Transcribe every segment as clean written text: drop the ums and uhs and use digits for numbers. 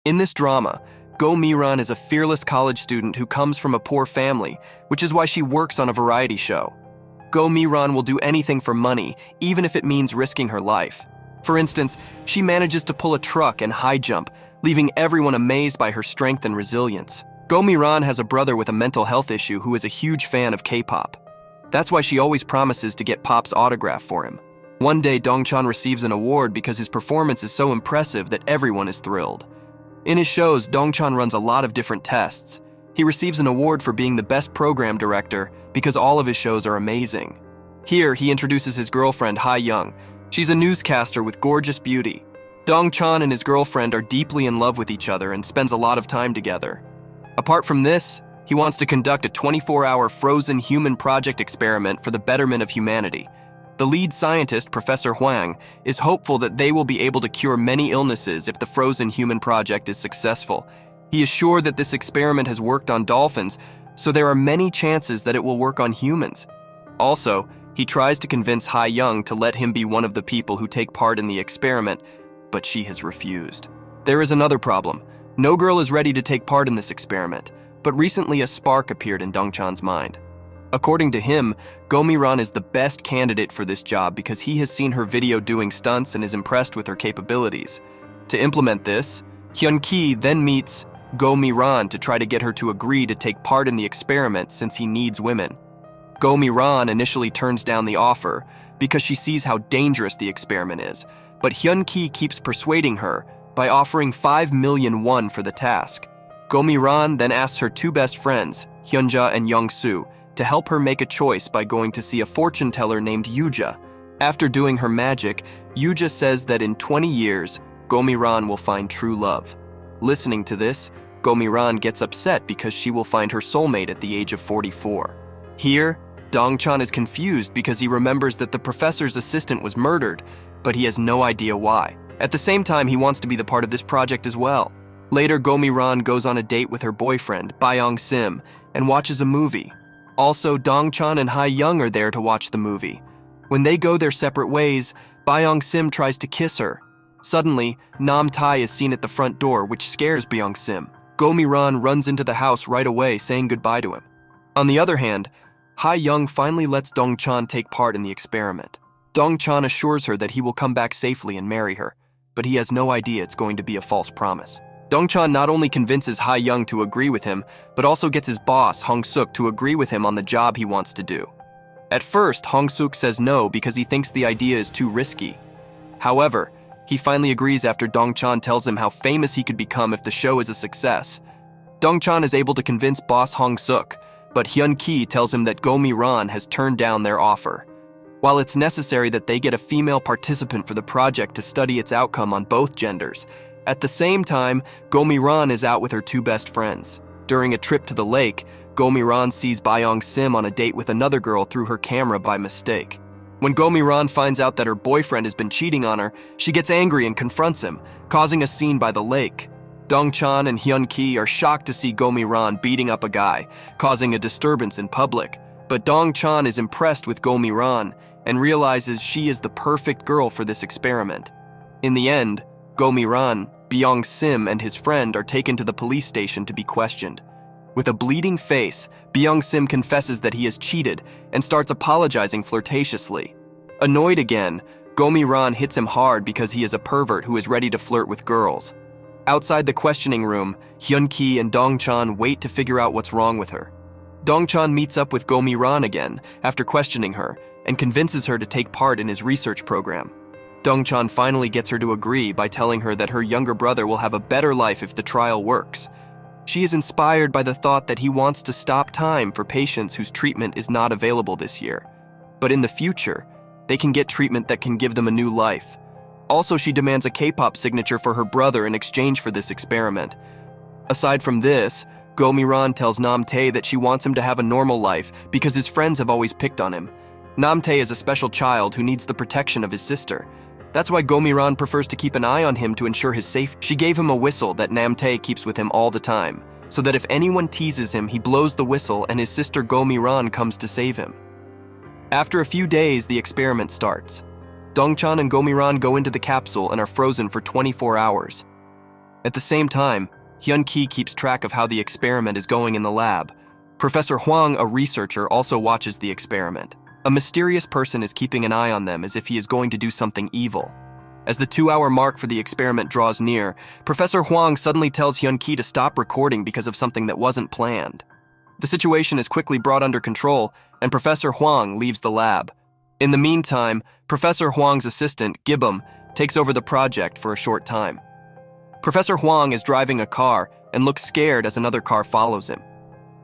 In this drama, Go Miran is a fearless college student who comes from a poor family, which is why she works on a variety show. Go Miran will do anything for money, even if it means risking her life. For instance, she manages to pull a truck and high jump, leaving everyone amazed by her strength and resilience. Go Miran has a brother with a mental health issue who is a huge fan of K-pop. That's why she always promises to get Pop's autograph for him. One day, Dongchan receives an award because his performance is so impressive that everyone is thrilled. In his shows, Dongchan runs a lot of different tests. He receives an award for being the best program director because all of his shows are amazing. Here, he introduces his girlfriend, Ha-young. She's a newscaster with gorgeous beauty. Dongchan and his girlfriend are deeply in love with each other and spends a lot of time together. Apart from this, he wants to conduct a 24-hour frozen human project experiment for the betterment of humanity. The lead scientist, Professor Huang, is hopeful that they will be able to cure many illnesses if the frozen human project is successful. He is sure that this experiment has worked on dolphins, so there are many chances that it will work on humans. Also, he tries to convince Ha-young to let him be one of the people who take part in the experiment, but she has refused. There is another problem. No girl is ready to take part in this experiment, but recently a spark appeared in Dongchan's mind. According to him, Go Miran is the best candidate for this job because he has seen her video doing stunts and is impressed with her capabilities. To implement this, Hyun-ki then meets Go Miran to try to get her to agree to take part in the experiment since he needs women. Go Miran initially turns down the offer because she sees how dangerous the experiment is, but Hyun-ki keeps persuading her by offering 5 million won for the task. Go Miran then asks her two best friends, Hyunja and Young-soo, to help her make a choice by going to see a fortune teller named Yuja. After doing her magic, Yuja says that in 20 years, Go Miran will find true love. Listening to this, Go Miran gets upset because she will find her soulmate at the age of 44. Here, Dongchan is confused because he remembers that the professor's assistant was murdered, but he has no idea why. At the same time, he wants to be the part of this project as well. Later, Go Miran goes on a date with her boyfriend, Byung Sim, and watches a movie. Also, Dongchan and Ha-young are there to watch the movie. When they go their separate ways, Byung Sim tries to kiss her. Suddenly, Nam Tai is seen at the front door, which scares Byung Sim. Go Miran runs into the house right away, saying goodbye to him. On the other hand, Ha-young finally lets Dongchan take part in the experiment. Dongchan assures her that he will come back safely and marry her, but he has no idea it's going to be a false promise. Dongchan not only convinces Ha-young to agree with him, but also gets his boss, Hong-suk, to agree with him on the job he wants to do. At first, Hong-suk says no because he thinks the idea is too risky. However, he finally agrees after Dongchan tells him how famous he could become if the show is a success. Dongchan is able to convince boss Hong-suk, but Hyun-ki tells him that Go Miran has turned down their offer. While it's necessary that they get a female participant for the project to study its outcome on both genders, at the same time, Go Miran is out with her two best friends. During a trip to the lake, Go Miran sees Byung Sim on a date with another girl through her camera by mistake. When Go Miran finds out that her boyfriend has been cheating on her, she gets angry and confronts him, causing a scene by the lake. Dongchan and Hyun-ki are shocked to see Go Miran beating up a guy, causing a disturbance in public. But Dongchan is impressed with Go Miran and realizes she is the perfect girl for this experiment. In the end, Go Miran, Byung Sim, and his friend are taken to the police station to be questioned. With a bleeding face, Byung Sim confesses that he has cheated and starts apologizing flirtatiously. Annoyed again, Go Miran hits him hard because he is a pervert who is ready to flirt with girls. Outside the questioning room, Hyun-ki and Dongchan wait to figure out what's wrong with her. Dongchan meets up with Go Miran again after questioning her and convinces her to take part in his research program. Dongchan finally gets her to agree by telling her that her younger brother will have a better life if the trial works. She is inspired by the thought that he wants to stop time for patients whose treatment is not available this year. But in the future, they can get treatment that can give them a new life. Also, she demands a K-pop signature for her brother in exchange for this experiment. Aside from this, Go Miran tells Nam Tae that she wants him to have a normal life because his friends have always picked on him. Nam Tae is a special child who needs the protection of his sister. That's why Go Miran prefers to keep an eye on him to ensure his safety. She gave him a whistle that Nam Tae keeps with him all the time, so that if anyone teases him, he blows the whistle and his sister Go Miran comes to save him. After a few days, the experiment starts. Dongchan and Go Miran go into the capsule and are frozen for 24 hours. At the same time, Hyun-ki keeps track of how the experiment is going in the lab. Professor Hwang, a researcher, also watches the experiment. A mysterious person is keeping an eye on them as if he is going to do something evil. As the 2-hour mark for the experiment draws near, Professor Hwang suddenly tells Hyun-ki to stop recording because of something that wasn't planned. The situation is quickly brought under control, and Professor Hwang leaves the lab. In the meantime, Professor Hwang's assistant, Gibbum, takes over the project for a short time. Professor Hwang is driving a car and looks scared as another car follows him.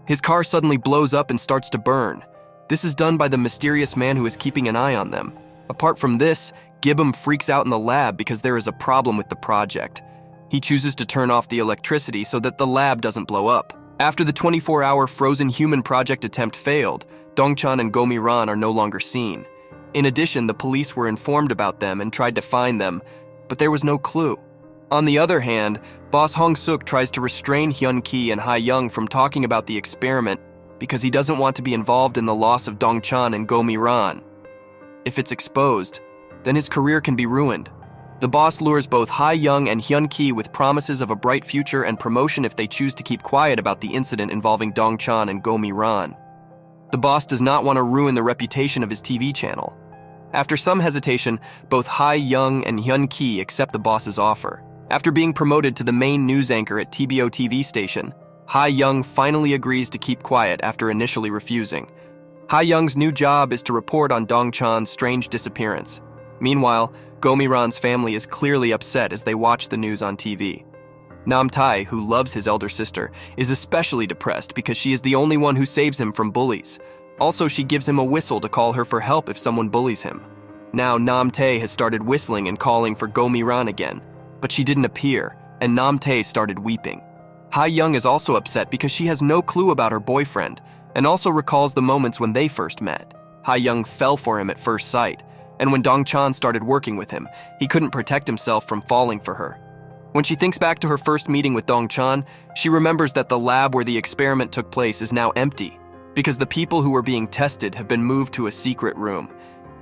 His car suddenly blows up and starts to burn. This is done by the mysterious man who is keeping an eye on them. Apart from this, Gibbum freaks out in the lab because there is a problem with the project. He chooses to turn off the electricity so that the lab doesn't blow up. After the 24-hour frozen human project attempt failed, Dongchan and Gomi-ran are no longer seen. In addition, the police were informed about them and tried to find them, but there was no clue. On the other hand, boss Hong-suk tries to restrain Hyun-ki and Ha-young from talking about the experiment because he doesn't want to be involved in the loss of Dongchan and Gomi-ran. If it's exposed, then his career can be ruined. The boss lures both Ha-young and Hyun-ki with promises of a bright future and promotion if they choose to keep quiet about the incident involving Dongchan and Gomi-ran. The boss does not want to ruin the reputation of his TV channel. After some hesitation, both Ha-young and Hyun-ki accept the boss's offer. After being promoted to the main news anchor at TBO TV station, Ha-young finally agrees to keep quiet after initially refusing. Ha-young's new job is to report on Dongchan's strange disappearance. Meanwhile, Gomi-ran's family is clearly upset as they watch the news on TV. Nam-tae, who loves his elder sister, is especially depressed because she is the only one who saves him from bullies. Also, she gives him a whistle to call her for help if someone bullies him. Now, Nam-tae has started whistling and calling for Gomi-ran again, but she didn't appear, and Nam-tae started weeping. Ha-young is also upset because she has no clue about her boyfriend, and also recalls the moments when they first met. Ha-young fell for him at first sight, and when Dongchan started working with him, he couldn't protect himself from falling for her. When she thinks back to her first meeting with Dongchan, she remembers that the lab where the experiment took place is now empty, because the people who were being tested have been moved to a secret room.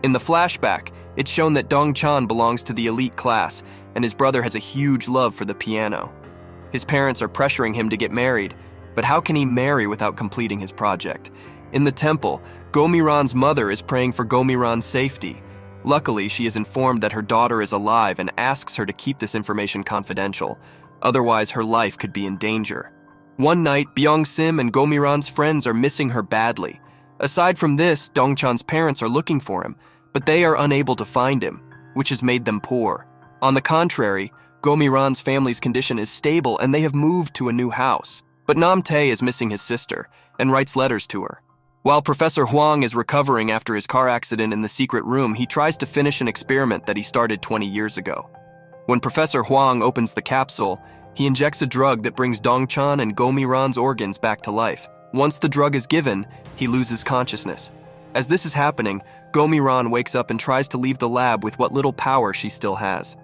In the flashback, it's shown that Dongchan belongs to the elite class, and his brother has a huge love for the piano. His parents are pressuring him to get married, but how can he marry without completing his project? In the temple, Gomi-ran's mother is praying for Gomi-ran's safety. Luckily, she is informed that her daughter is alive and asks her to keep this information confidential. Otherwise, her life could be in danger. One night, Byung-sim and Gomi-ran's friends are missing her badly. Aside from this, Dongchan's parents are looking for him, but they are unable to find him, which has made them poor. On the contrary, Gomi-ran's family's condition is stable and they have moved to a new house. But Nam-tae is missing his sister and writes letters to her. While Professor Hwang is recovering after his car accident in the secret room, he tries to finish an experiment that he started 20 years ago. When Professor Hwang opens the capsule, he injects a drug that brings Dongchan and Gomi-ran's organs back to life. Once the drug is given, he loses consciousness. As this is happening, Gomi-ran wakes up and tries to leave the lab with what little power she still has.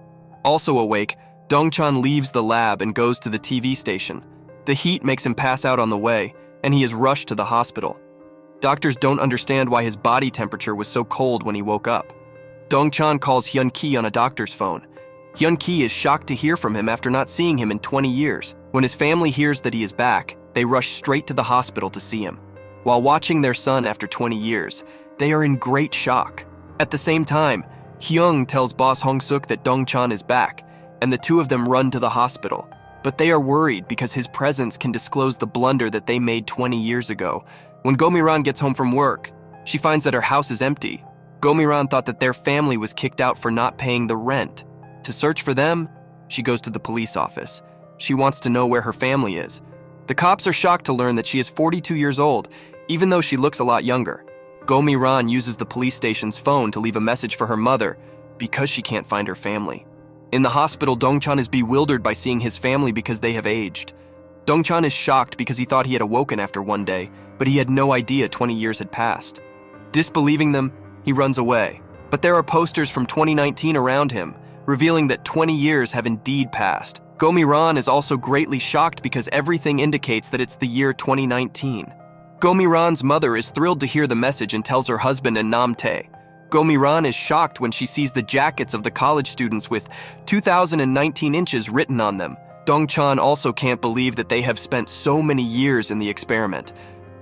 Also awake, Dongchan leaves the lab and goes to the TV station. The heat makes him pass out on the way, and he is rushed to the hospital. Doctors don't understand why his body temperature was so cold when he woke up. Dongchan calls Hyun-ki on a doctor's phone. Hyun-ki is shocked to hear from him after not seeing him in 20 years. When his family hears that he is back, they rush straight to the hospital to see him. While watching their son after 20 years, they are in great shock. At the same time, Hyung tells boss Hong-suk that Dongchan is back, and the two of them run to the hospital. But they are worried because his presence can disclose the blunder that they made 20 years ago. When Gomi-ran gets home from work, she finds that her house is empty. Gomi-ran thought that their family was kicked out for not paying the rent. To search for them, she goes to the police office. She wants to know where her family is. The cops are shocked to learn that she is 42 years old, even though she looks a lot younger. Gomi-ran uses the police station's phone to leave a message for her mother because she can't find her family. In the hospital, Dongchan is bewildered by seeing his family because they have aged. Dongchan is shocked because he thought he had awoken after one day, but he had no idea 20 years had passed. Disbelieving them, he runs away. But there are posters from 2019 around him, revealing that 20 years have indeed passed. Gomi-ran is also greatly shocked because everything indicates that it's the year 2019. Gomi-ran's mother is thrilled to hear the message and tells her husband and Nam-tae. Gomi-ran is shocked when she sees the jackets of the college students with 2019 inches written on them. Dongchan also can't believe that they have spent so many years in the experiment.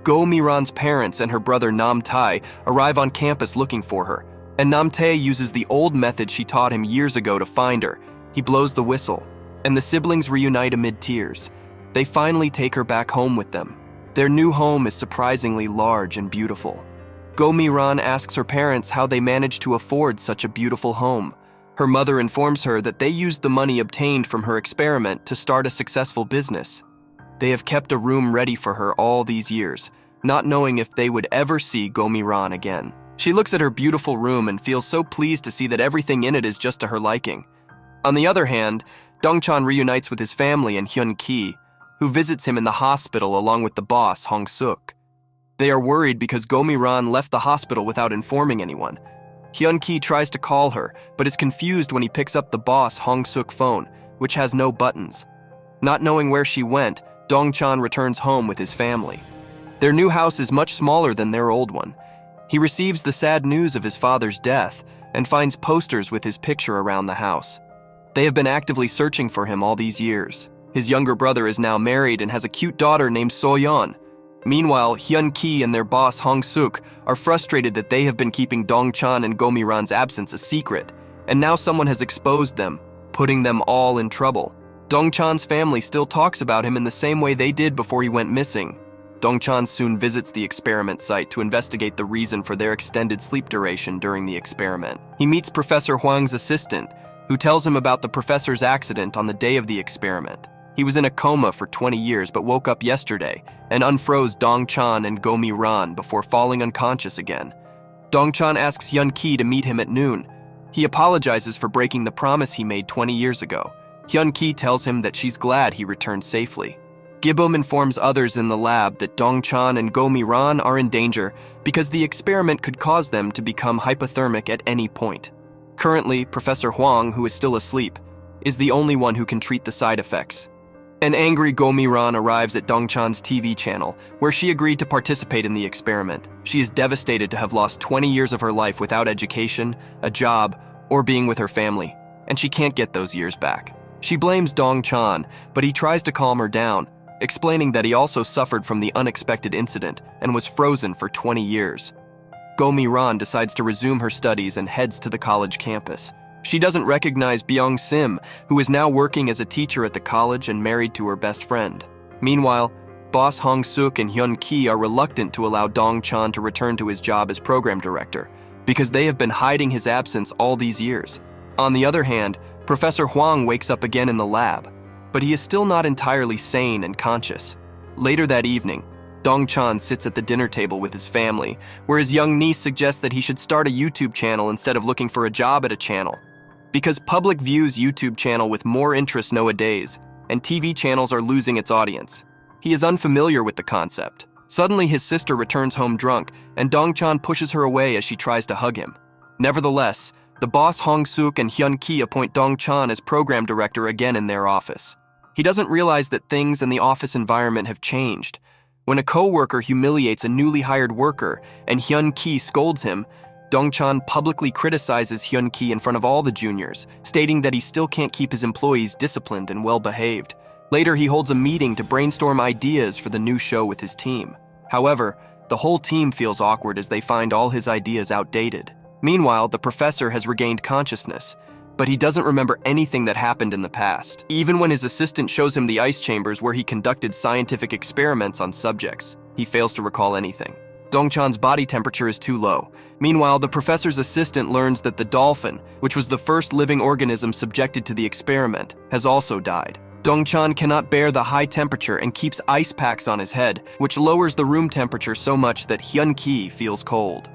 Go Miran's parents and her brother Nam Tae arrive on campus looking for her, and Nam Tae uses the old method she taught him years ago to find her. He blows the whistle, and the siblings reunite amid tears. They finally take her back home with them. Their new home is surprisingly large and beautiful. Go Miran asks her parents how they managed to afford such a beautiful home. Her mother informs her that they used the money obtained from her experiment to start a successful business. They have kept a room ready for her all these years, not knowing if they would ever see Go Miran again. She looks at her beautiful room and feels so pleased to see that everything in it is just to her liking. On the other hand, Dongchan reunites with his family and Hyun-ki, who visits him in the hospital along with the boss, Hong-suk. They are worried because Go Miran left the hospital without informing anyone. Hyun-ki tries to call her, but is confused when he picks up the boss Hong-suk phone, which has no buttons. Not knowing where she went, Dongchan returns home with his family. Their new house is much smaller than their old one. He receives the sad news of his father's death and finds posters with his picture around the house. They have been actively searching for him all these years. His younger brother is now married and has a cute daughter named So-yeon. Meanwhile, Hyun-ki and their boss Hong-suk are frustrated that they have been keeping Dongchan and Go Miran's absence a secret, and now someone has exposed them, putting them all in trouble. Dongchan's family still talks about him in the same way they did before he went missing. Dongchan soon visits the experiment site to investigate the reason for their extended sleep duration during the experiment. He meets Professor Huang's assistant, who tells him about the professor's accident on the day of the experiment. He was in a coma for 20 years but woke up yesterday and unfroze Dongchan and Go Miran before falling unconscious again. Dongchan asks Hyun-ki to meet him at noon. He apologizes for breaking the promise he made 20 years ago. Hyun-ki tells him that she's glad he returned safely. Gibum informs others in the lab that Dongchan and Go Miran are in danger because the experiment could cause them to become hypothermic at any point. Currently, Professor Huang, who is still asleep, is the only one who can treat the side effects. An angry Go Miran arrives at Dongchan's TV channel, where she agreed to participate in the experiment. She is devastated to have lost 20 years of her life without education, a job, or being with her family, and she can't get those years back. She blames Dongchan, but he tries to calm her down, explaining that he also suffered from the unexpected incident and was frozen for 20 years. Go Miran decides to resume her studies and heads to the college campus. She doesn't recognize Byung Sim, who is now working as a teacher at the college and married to her best friend. Meanwhile, boss Hong-suk and Hyun-ki are reluctant to allow Dongchan to return to his job as program director, because they have been hiding his absence all these years. On the other hand, Professor Huang wakes up again in the lab, but he is still not entirely sane and conscious. Later that evening, Dongchan sits at the dinner table with his family, where his young niece suggests that he should start a YouTube channel instead of looking for a job at a channel. Because public views YouTube channel with more interest nowadays, and TV channels are losing its audience. He is unfamiliar with the concept. Suddenly, his sister returns home drunk, and Dongchan pushes her away as she tries to hug him. Nevertheless, the boss Hong-suk and Hyun-ki appoint Dongchan as program director again in their office. He doesn't realize that things in the office environment have changed. When a co-worker humiliates a newly hired worker and Hyun-ki scolds him, Dongchan publicly criticizes Hyun-ki in front of all the juniors, stating that he still can't keep his employees disciplined and well-behaved. Later, he holds a meeting to brainstorm ideas for the new show with his team. However, the whole team feels awkward as they find all his ideas outdated. Meanwhile, the professor has regained consciousness, but he doesn't remember anything that happened in the past, even when his assistant shows him the ice chambers where he conducted scientific experiments on subjects. He fails to recall anything. Dongchan's body temperature is too low. Meanwhile, the professor's assistant learns that the dolphin, which was the first living organism subjected to the experiment, has also died. Dongchan cannot bear the high temperature and keeps ice packs on his head, which lowers the room temperature so much that Hyun-ki feels cold.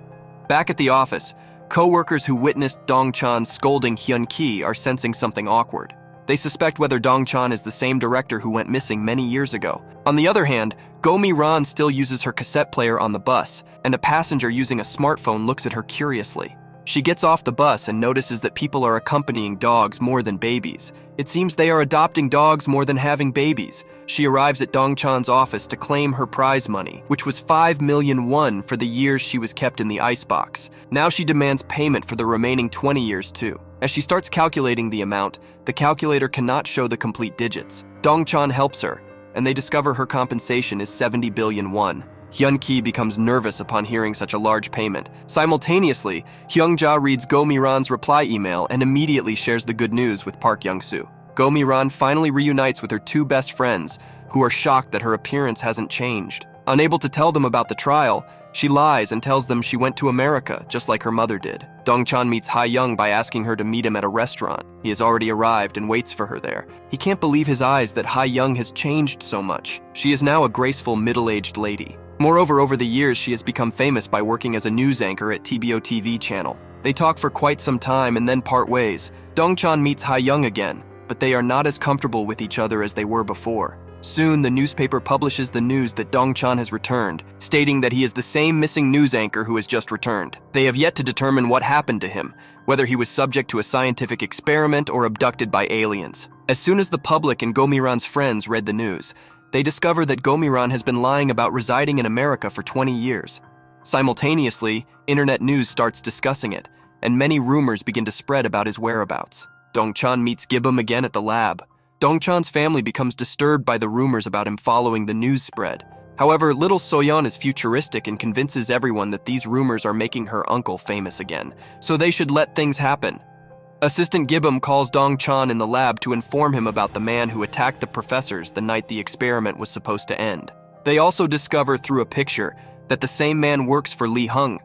Back at the office, co-workers who witnessed Dongchan scolding Hyun-ki are sensing something awkward. They suspect whether Dongchan is the same director who went missing many years ago. On the other hand, Go Miran still uses her cassette player on the bus, and a passenger using a smartphone looks at her curiously. She gets off the bus and notices that people are accompanying dogs more than babies. It seems they are adopting dogs more than having babies. She arrives at Dongchan's office to claim her prize money, which was 5 million won for the years she was kept in the icebox. Now she demands payment for the remaining 20 years too. As she starts calculating the amount, the calculator cannot show the complete digits. Dongchan helps her, and they discover her compensation is 70 billion won. Hyun-ki becomes nervous upon hearing such a large payment. Simultaneously, Hyung-ja reads Go Mi-ran's reply email and immediately shares the good news with Park Young-soo. Go Mi-ran finally reunites with her two best friends, who are shocked that her appearance hasn't changed. Unable to tell them about the trial, she lies and tells them she went to America, just like her mother did. Dongchan meets Ha-young by asking her to meet him at a restaurant. He has already arrived and waits for her there. He can't believe his eyes that Ha-young has changed so much. She is now a graceful, middle-aged lady. Moreover, over the years, she has become famous by working as a news anchor at TBO TV channel. They talk for quite some time and then part ways. Dongchan meets Ha-young again, but they are not as comfortable with each other as they were before. Soon, the newspaper publishes the news that Dongchan has returned, stating that he is the same missing news anchor who has just returned. They have yet to determine what happened to him, whether he was subject to a scientific experiment or abducted by aliens. As soon as the public and Go Mi-ran's friends read the news, they discover that Go Mi-ran has been lying about residing in America for 20 years. Simultaneously, internet news starts discussing it, and many rumors begin to spread about his whereabouts. Dongchan meets Gibbum again at the lab. Dongchan's family becomes disturbed by the rumors about him following the news spread. However, little Soyeon is futuristic and convinces everyone that these rumors are making her uncle famous again, so they should let things happen. Assistant Gibbum calls Dongchan in the lab to inform him about the man who attacked the professors the night the experiment was supposed to end. They also discover through a picture that the same man works for Lee Hung,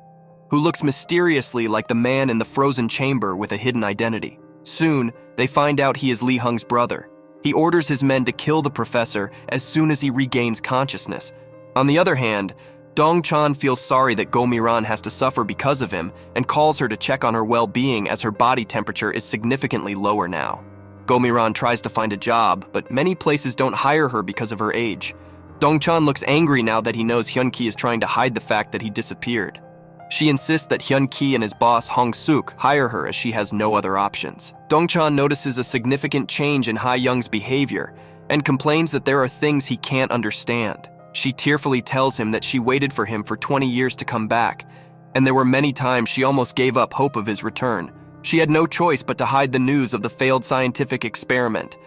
who looks mysteriously like the man in the frozen chamber with a hidden identity. Soon, they find out he is Lee Hung's brother. He orders his men to kill the professor as soon as he regains consciousness. On the other hand, Dongchan feels sorry that Go Mi-ran has to suffer because of him and calls her to check on her well-being as her body temperature is significantly lower now. Go Mi-ran tries to find a job, but many places don't hire her because of her age. Dongchan looks angry now that he knows Hyun-ki is trying to hide the fact that he disappeared. She insists that Hyun-ki and his boss Hong-suk hire her as she has no other options. Dongchan notices a significant change in Ha-young's behavior and complains that there are things he can't understand. She tearfully tells him that she waited for him for 20 years to come back, and there were many times she almost gave up hope of his return. She had no choice but to hide the news of the failed scientific experiment.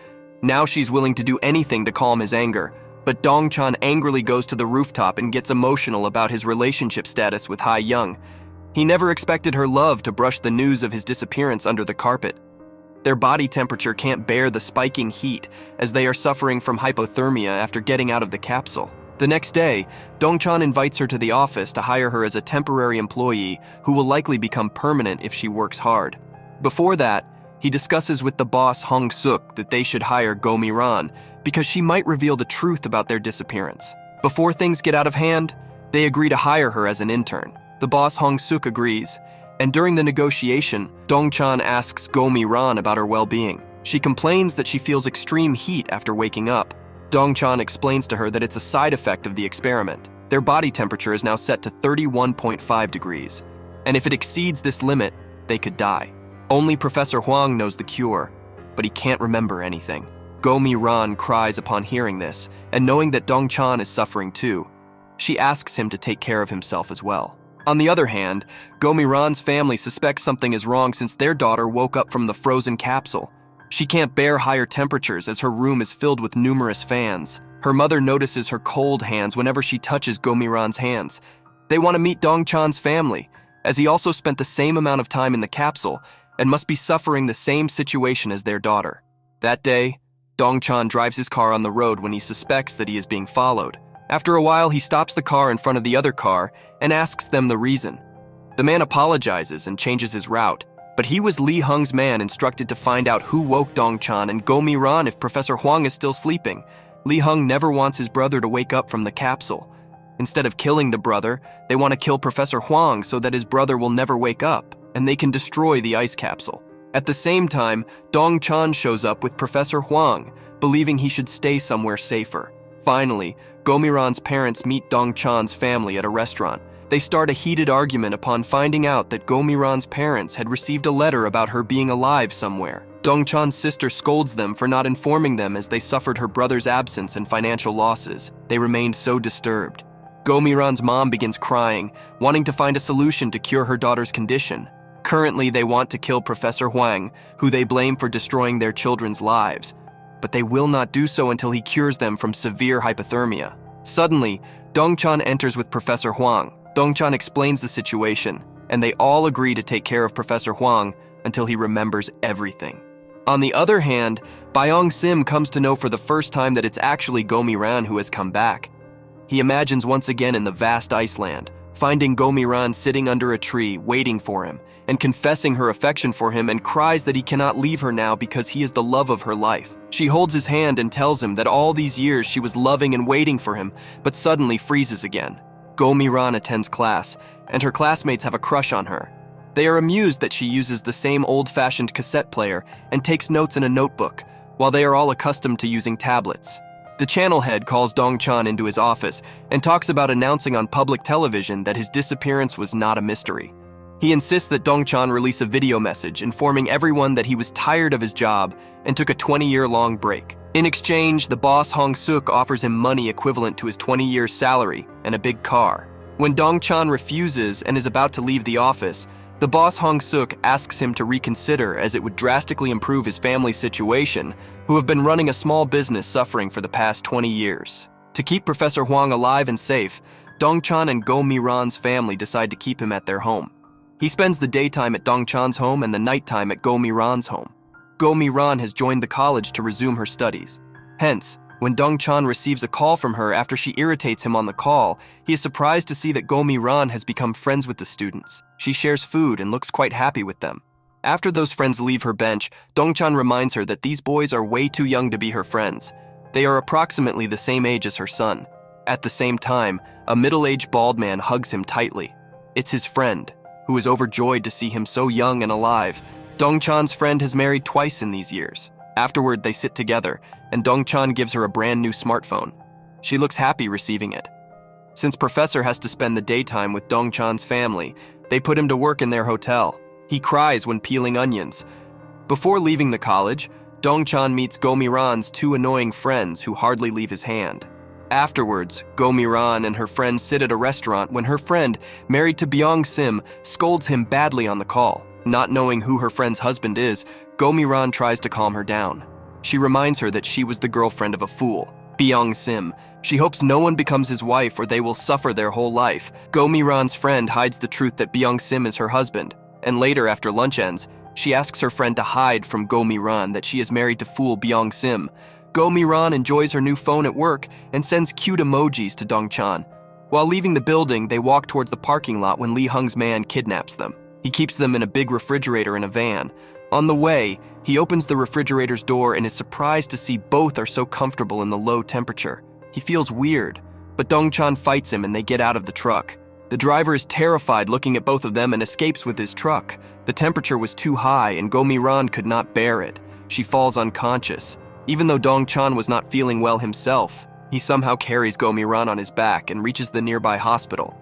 Now she's willing to do anything to calm his anger, but Dongchan angrily goes to the rooftop and gets emotional about his relationship status with Ha-young. He never expected her love to brush the news of his disappearance under the carpet. Their body temperature can't bear the spiking heat as they are suffering from hypothermia after getting out of the capsule. The next day, Dongchan invites her to the office to hire her as a temporary employee who will likely become permanent if she works hard. Before that, he discusses with the boss Hong-suk that they should hire Go Mi-ran because she might reveal the truth about their disappearance. Before things get out of hand, they agree to hire her as an intern. The boss Hong-suk agrees, and during the negotiation, Dongchan asks Go Mi-ran about her well-being. She complains that she feels extreme heat after waking up. Dongchan explains to her that it's a side effect of the experiment. Their body temperature is now set to 31.5 degrees, and if it exceeds this limit, they could die. Only Professor Huang knows the cure, but he can't remember anything. Go Mi-ran cries upon hearing this, and knowing that Dongchan is suffering too. She asks him to take care of himself as well. On the other hand, Go Mi-ran's family suspects something is wrong since their daughter woke up from the frozen capsule. She can't bear higher temperatures as her room is filled with numerous fans. Her mother notices her cold hands whenever she touches Go Mi-ran's hands. They want to meet Dongchan's family, as he also spent the same amount of time in the capsule and must be suffering the same situation as their daughter. That day, Dongchan drives his car on the road when he suspects that he is being followed. After a while, he stops the car in front of the other car and asks them the reason. The man apologizes and changes his route, but he was Lee Hung's man instructed to find out who woke Dongchan and Go Mi-ran if Professor Huang is still sleeping. Lee Hung never wants his brother to wake up from the capsule. Instead of killing the brother, they want to kill Professor Huang so that his brother will never wake up, and they can destroy the ice capsule. At the same time, Dongchan shows up with Professor Huang, believing he should stay somewhere safer. Finally, Go Mi-ran's parents meet Dongchan's family at a restaurant. They start a heated argument upon finding out that Go Mi-ran's parents had received a letter about her being alive somewhere. Dongchan's sister scolds them for not informing them as they suffered her brother's absence and financial losses. They remained so disturbed. Go Mi-ran's mom begins crying, wanting to find a solution to cure her daughter's condition. Currently, they want to kill Professor Huang, who they blame for destroying their children's lives. But they will not do so until he cures them from severe hypothermia. Suddenly, Dongchan enters with Professor Huang. Dongchan explains the situation, and they all agree to take care of Professor Huang until he remembers everything. On the other hand, Byung Sim comes to know for the first time that it's actually Gomi-ran who has come back. He imagines once again in the vast Iceland, finding Gomi-ran sitting under a tree, waiting for him, and confessing her affection for him, and cries that he cannot leave her now because he is the love of her life. She holds his hand and tells him that all these years she was loving and waiting for him, but suddenly freezes again. Gomi-ran attends class, and her classmates have a crush on her. They are amused that she uses the same old-fashioned cassette player and takes notes in a notebook, while they are all accustomed to using tablets. The channel head calls Dongchan into his office and talks about announcing on public television that his disappearance was not a mystery. He insists that Dongchan release a video message informing everyone that he was tired of his job and took a 20-year-long break. In exchange, the boss Hong Suk offers him money equivalent to his 20 years' salary and a big car. When Dongchan refuses and is about to leave the office, the boss Hong Suk asks him to reconsider as it would drastically improve his family's situation, who have been running a small business suffering for the past 20 years. To keep Professor Huang alive and safe, Dongchan and Gomi-ran's family decide to keep him at their home. He spends the daytime at Dongchan's home and the nighttime at Gomi-ran's home. Gomi-ran has joined the college to resume her studies. Hence, when Dongchan receives a call from her after she irritates him on the call, he is surprised to see that Gomi-ran has become friends with the students. She shares food and looks quite happy with them. After those friends leave her bench, Dongchan reminds her that these boys are way too young to be her friends. They are approximately the same age as her son. At the same time, a middle-aged bald man hugs him tightly. It's his friend, who is overjoyed to see him so young and alive. Dongchan's friend has married twice in these years. Afterward, they sit together, and Dongchan gives her a brand new smartphone. She looks happy receiving it. Since Professor has to spend the daytime with Dongchan's family, they put him to work in their hotel. He cries when peeling onions. Before leaving the college, Dongchan meets Gomi-ran's two annoying friends who hardly leave his hand. Afterwards, Gomi-ran and her friend sit at a restaurant when her friend, married to Byung Sim, scolds him badly on the call. Not knowing who her friend's husband is, Gomi-ran tries to calm her down. She reminds her that she was the girlfriend of a fool, Byung Sim. She hopes no one becomes his wife or they will suffer their whole life. Gomi-ran's friend hides the truth that Byung Sim is her husband, and later after lunch ends, she asks her friend to hide from Gomi-ran that she is married to fool Byung Sim. Gomi-ran enjoys her new phone at work and sends cute emojis to Dongchan. While leaving the building, they walk towards the parking lot when Lee Hung's man kidnaps them. He keeps them in a big refrigerator in a van. On the way, he opens the refrigerator's door and is surprised to see both are so comfortable in the low temperature. He feels weird, but Dongchan fights him and they get out of the truck. The driver is terrified looking at both of them and escapes with his truck. The temperature was too high and Gomi-ran could not bear it. She falls unconscious. Even though Dongchan was not feeling well himself, he somehow carries Gomi-ran on his back and reaches the nearby hospital.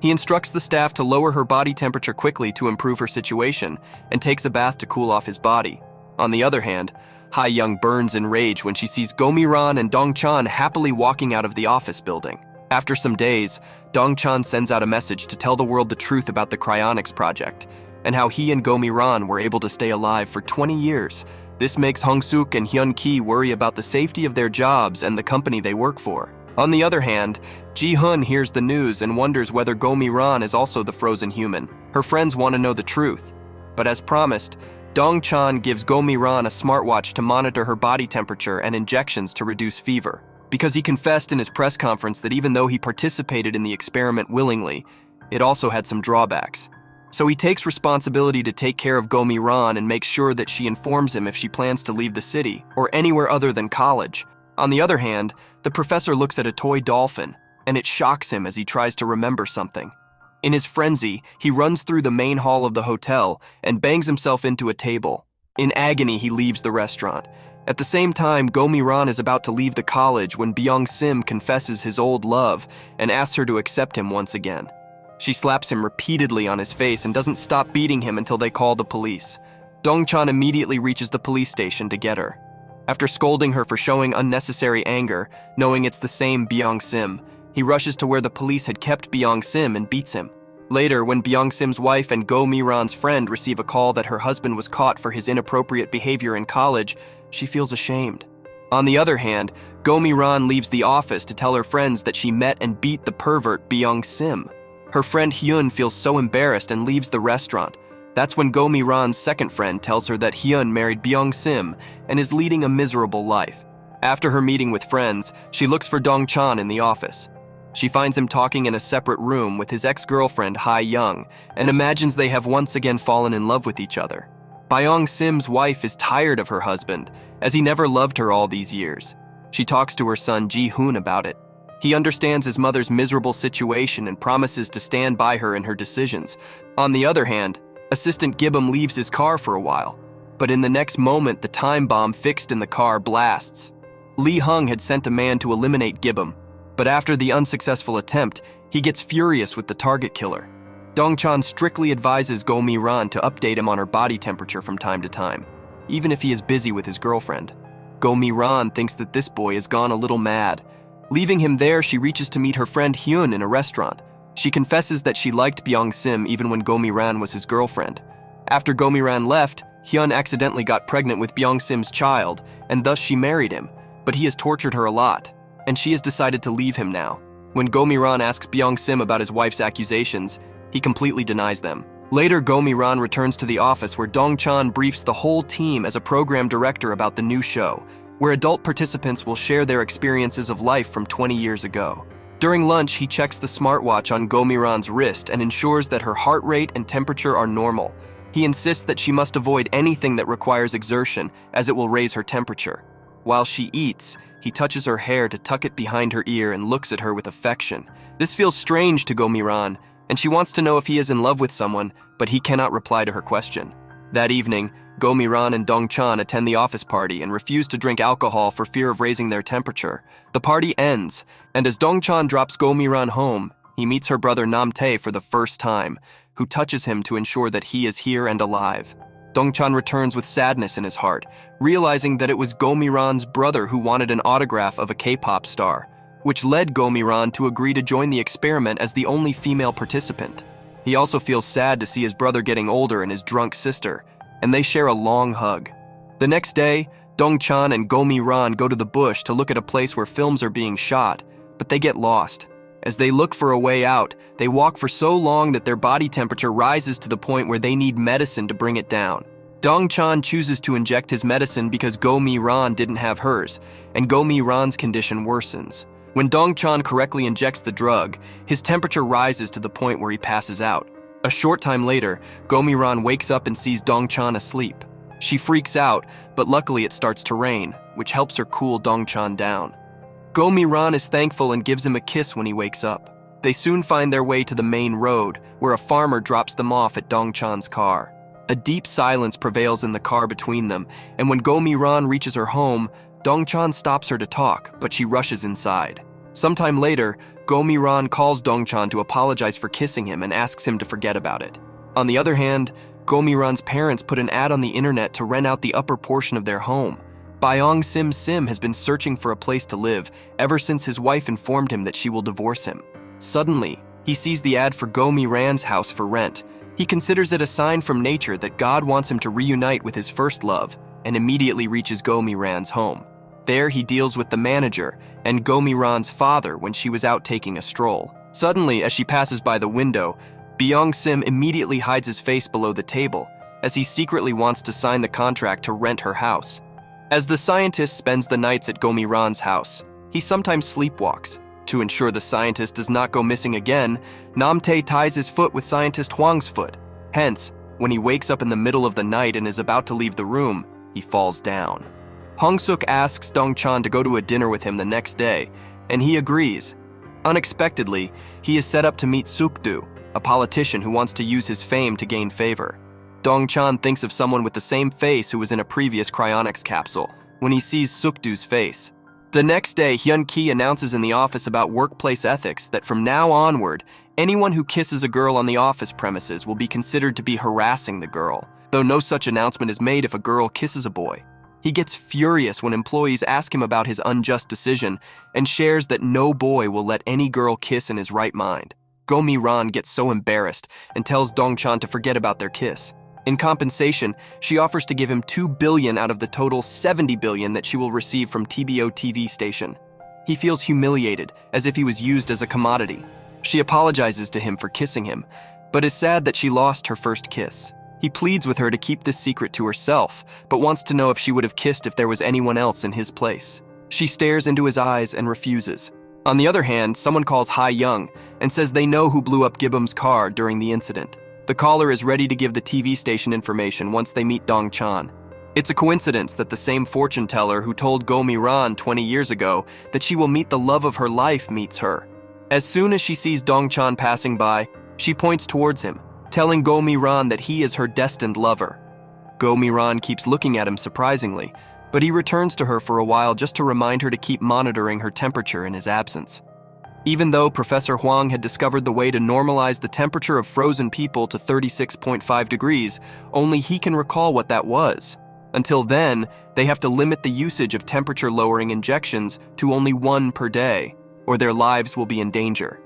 He instructs the staff to lower her body temperature quickly to improve her situation and takes a bath to cool off his body. On the other hand, Ha-young burns in rage when she sees Gomi-ran and Dongchan happily walking out of the office building. After some days, Dongchan sends out a message to tell the world the truth about the cryonics project and how he and Gomi-ran were able to stay alive for 20 years. This makes Hong Suk and Hyun Ki worry about the safety of their jobs and the company they work for. On the other hand, Ji-hun hears the news and wonders whether Gomi-ran is also the frozen human. Her friends want to know the truth. But as promised, Dongchan gives Gomi-ran a smartwatch to monitor her body temperature and injections to reduce fever. Because he confessed in his press conference that even though he participated in the experiment willingly, it also had some drawbacks. So he takes responsibility to take care of Gomi-ran and make sure that she informs him if she plans to leave the city or anywhere other than college. On the other hand, the professor looks at a toy dolphin, and it shocks him as he tries to remember something. In his frenzy, he runs through the main hall of the hotel and bangs himself into a table. In agony, he leaves the restaurant. At the same time, Gomi-ran is about to leave the college when Byung Sim confesses his old love and asks her to accept him once again. She slaps him repeatedly on his face and doesn't stop beating him until they call the police. Dongchan immediately reaches the police station to get her. After scolding her for showing unnecessary anger, knowing it's the same Byung Sim, he rushes to where the police had kept Byung Sim and beats him. Later, when Byung-sim's wife and Go Mi-ran's friend receive a call that her husband was caught for his inappropriate behavior in college, she feels ashamed. On the other hand, Go Mi-ran leaves the office to tell her friends that she met and beat the pervert Byung-sim. Her friend Hyun feels so embarrassed and leaves the restaurant. That's when Go Mi-ran's second friend tells her that Hyun married Byung-sim and is leading a miserable life. After her meeting with friends, she looks for Dong-chan in the office. She finds him talking in a separate room with his ex-girlfriend Ha-young and imagines they have once again fallen in love with each other. Byung-sim's wife is tired of her husband, as he never loved her all these years. She talks to her son Ji-hoon about it. He understands his mother's miserable situation and promises to stand by her in her decisions. On the other hand, Assistant Gibbum leaves his car for a while, but in the next moment the time bomb fixed in the car blasts. Lee Hung had sent a man to eliminate Gibbum, but after the unsuccessful attempt, he gets furious with the target killer. Dong-chan strictly advises Go Mi-ran to update him on her body temperature from time to time, even if he is busy with his girlfriend. Go Mi-ran thinks that this boy has gone a little mad. Leaving him there, she reaches to meet her friend Hyun in a restaurant. She confesses that she liked Byung-sim even when Go Mi-ran was his girlfriend. After Go Mi-ran left, Hyun accidentally got pregnant with Byung-sim's child, and thus she married him, but he has tortured her a lot, and she has decided to leave him now. When Go Mi-ran asks Byung-sim about his wife's accusations, he completely denies them. Later, Go Mi-ran returns to the office where Dong-chan briefs the whole team as a program director about the new show, where adult participants will share their experiences of life from 20 years ago. During lunch, he checks the smartwatch on Go Mi-ran's wrist and ensures that her heart rate and temperature are normal. He insists that she must avoid anything that requires exertion, as it will raise her temperature. While she eats, he touches her hair to tuck it behind her ear and looks at her with affection. This feels strange to Go Mi-ran, and she wants to know if he is in love with someone, but he cannot reply to her question. That evening, Go Mi-ran and Dong-chan attend the office party and refuse to drink alcohol for fear of raising their temperature. The party ends, and as Dong-chan drops Go Mi-ran home, he meets her brother Nam-tae for the first time, who touches him to ensure that he is here and alive. Dong-chan returns with sadness in his heart, realizing that it was Go Mi-ran's brother who wanted an autograph of a K-pop star, which led Go Mi-ran to agree to join the experiment as the only female participant. He also feels sad to see his brother getting older and his drunk sister, and they share a long hug. The next day, Dong-chan and Go Mi-ran go to the bush to look at a place where films are being shot, but they get lost. As they look for a way out, they walk for so long that their body temperature rises to the point where they need medicine to bring it down. Dong-chan chooses to inject his medicine because Go Mi-ran didn't have hers, and Go Mi-ran's condition worsens. When Dong-chan correctly injects the drug, his temperature rises to the point where he passes out. A short time later, Go Mi-ran wakes up and sees Dong-chan asleep. She freaks out, but luckily it starts to rain, which helps her cool Dong-chan down. Go Mi-ran is thankful and gives him a kiss when he wakes up. They soon find their way to the main road, where a farmer drops them off at Dong-chan's car. A deep silence prevails in the car between them, and when Go Mi-ran reaches her home, Dong-chan stops her to talk, but she rushes inside. Sometime later, Go Mi-ran calls Dong-chan to apologize for kissing him and asks him to forget about it. On the other hand, Go Mi-ran's parents put an ad on the internet to rent out the upper portion of their home. Byung-sim has been searching for a place to live ever since his wife informed him that she will divorce him. Suddenly, he sees the ad for Go Mi-ran's house for rent. He considers it a sign from nature that God wants him to reunite with his first love, and immediately reaches Go Mi-ran's home. There, he deals with the manager and Go Mi-ran's father when she was out taking a stroll. Suddenly, as she passes by the window, Byung-sim immediately hides his face below the table, as he secretly wants to sign the contract to rent her house. As the scientist spends the nights at Go Mi-ran's house, he sometimes sleepwalks. To ensure the scientist does not go missing again, Nam-tae ties his foot with scientist Hwang's foot. Hence, when he wakes up in the middle of the night and is about to leave the room, he falls down. Hong-suk asks Dong-chan to go to a dinner with him the next day, and he agrees. Unexpectedly, he is set up to meet Suk-do, a politician who wants to use his fame to gain favor. Dong-chan thinks of someone with the same face who was in a previous cryonics capsule when he sees Suk-do's face. The next day, Hyun-ki announces in the office about workplace ethics that from now onward, anyone who kisses a girl on the office premises will be considered to be harassing the girl, though no such announcement is made if a girl kisses a boy. He gets furious when employees ask him about his unjust decision and shares that no boy will let any girl kiss in his right mind. Go Mi-ran gets so embarrassed and tells Dong-chan to forget about their kiss. In compensation, she offers to give him 2 billion out of the total 70 billion that she will receive from TBO TV station. He feels humiliated, as if he was used as a commodity. She apologizes to him for kissing him, but is sad that she lost her first kiss. He pleads with her to keep this secret to herself, but wants to know if she would have kissed if there was anyone else in his place. She stares into his eyes and refuses. On the other hand, someone calls Ha-young and says they know who blew up Gibbum's car during the incident. The caller is ready to give the TV station information once they meet Dong-chan. It's a coincidence that the same fortune teller who told Go Mi-ran 20 years ago that she will meet the love of her life meets her. As soon as she sees Dong-chan passing by, she points towards him, telling Go Mi-ran that he is her destined lover. Go Mi-ran keeps looking at him surprisingly, but he returns to her for a while just to remind her to keep monitoring her temperature in his absence. Even though Professor Huang had discovered the way to normalize the temperature of frozen people to 36.5 degrees, only he can recall what that was. Until then, they have to limit the usage of temperature-lowering injections to only 1 per day, or their lives will be in danger.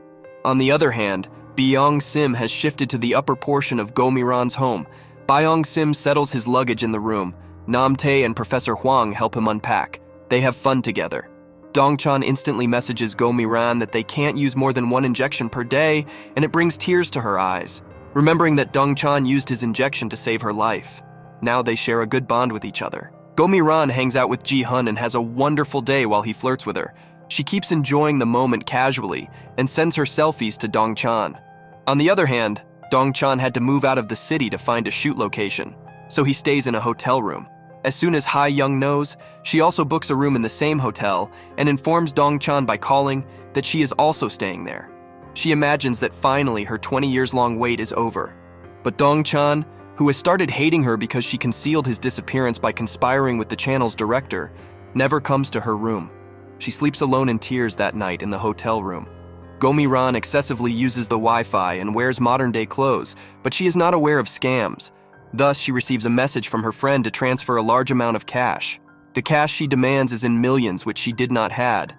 On the other hand, Byung-sim has shifted to the upper portion of Go Mi-ran's home. Byung-sim settles his luggage in the room. Nam-tae and Professor Huang help him unpack. They have fun together. Dong-chan instantly messages Go Mi-ran that they can't use more than 1 injection per day, and it brings tears to her eyes, remembering that Dong-chan used his injection to save her life. Now they share a good bond with each other. Go Mi-ran hangs out with Ji-hun and has a wonderful day while he flirts with her. She keeps enjoying the moment casually and sends her selfies to Dong-chan. On the other hand, Dong-chan had to move out of the city to find a shoot location, so he stays in a hotel room. As soon as Ha-young knows, she also books a room in the same hotel and informs Dong-chan by calling that she is also staying there. She imagines that finally her 20 years long wait is over. But Dong-chan, who has started hating her because she concealed his disappearance by conspiring with the channel's director, never comes to her room. She sleeps alone in tears that night in the hotel room. Go Mi-ran excessively uses the Wi-Fi and wears modern-day clothes, but she is not aware of scams. Thus, she receives a message from her friend to transfer a large amount of cash. The cash she demands is in millions, which she did not had.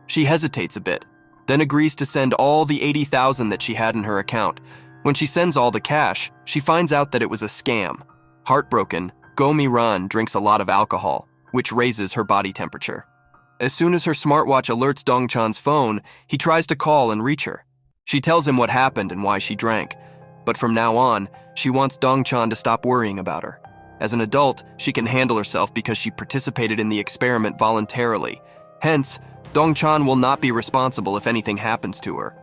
She hesitates a bit, then agrees to send all the 80,000 that she had in her account. When she sends all the cash, she finds out that it was a scam. Heartbroken, Go Mi-ran drinks a lot of alcohol, which raises her body temperature. As soon as her smartwatch alerts Dong-chan's phone, he tries to call and reach her. She tells him what happened and why she drank. But from now on, she wants Dong-chan to stop worrying about her. As an adult, she can handle herself because she participated in the experiment voluntarily. Hence, Dong-chan will not be responsible if anything happens to her.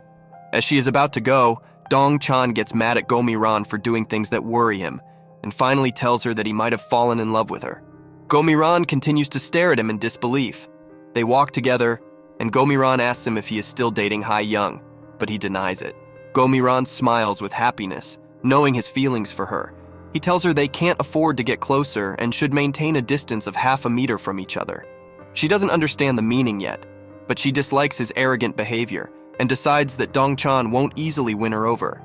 As she is about to go, Dong-chan gets mad at Go Mi-ran for doing things that worry him, and finally tells her that he might have fallen in love with her. Go Mi-ran continues to stare at him in disbelief. They walk together, and Go Mi-ran asks him if he is still dating Ha-young, but he denies it. Go Mi-ran smiles with happiness, knowing his feelings for her. He tells her they can't afford to get closer and should maintain a distance of half a meter from each other. She doesn't understand the meaning yet, but she dislikes his arrogant behavior and decides that Dong-chan won't easily win her over.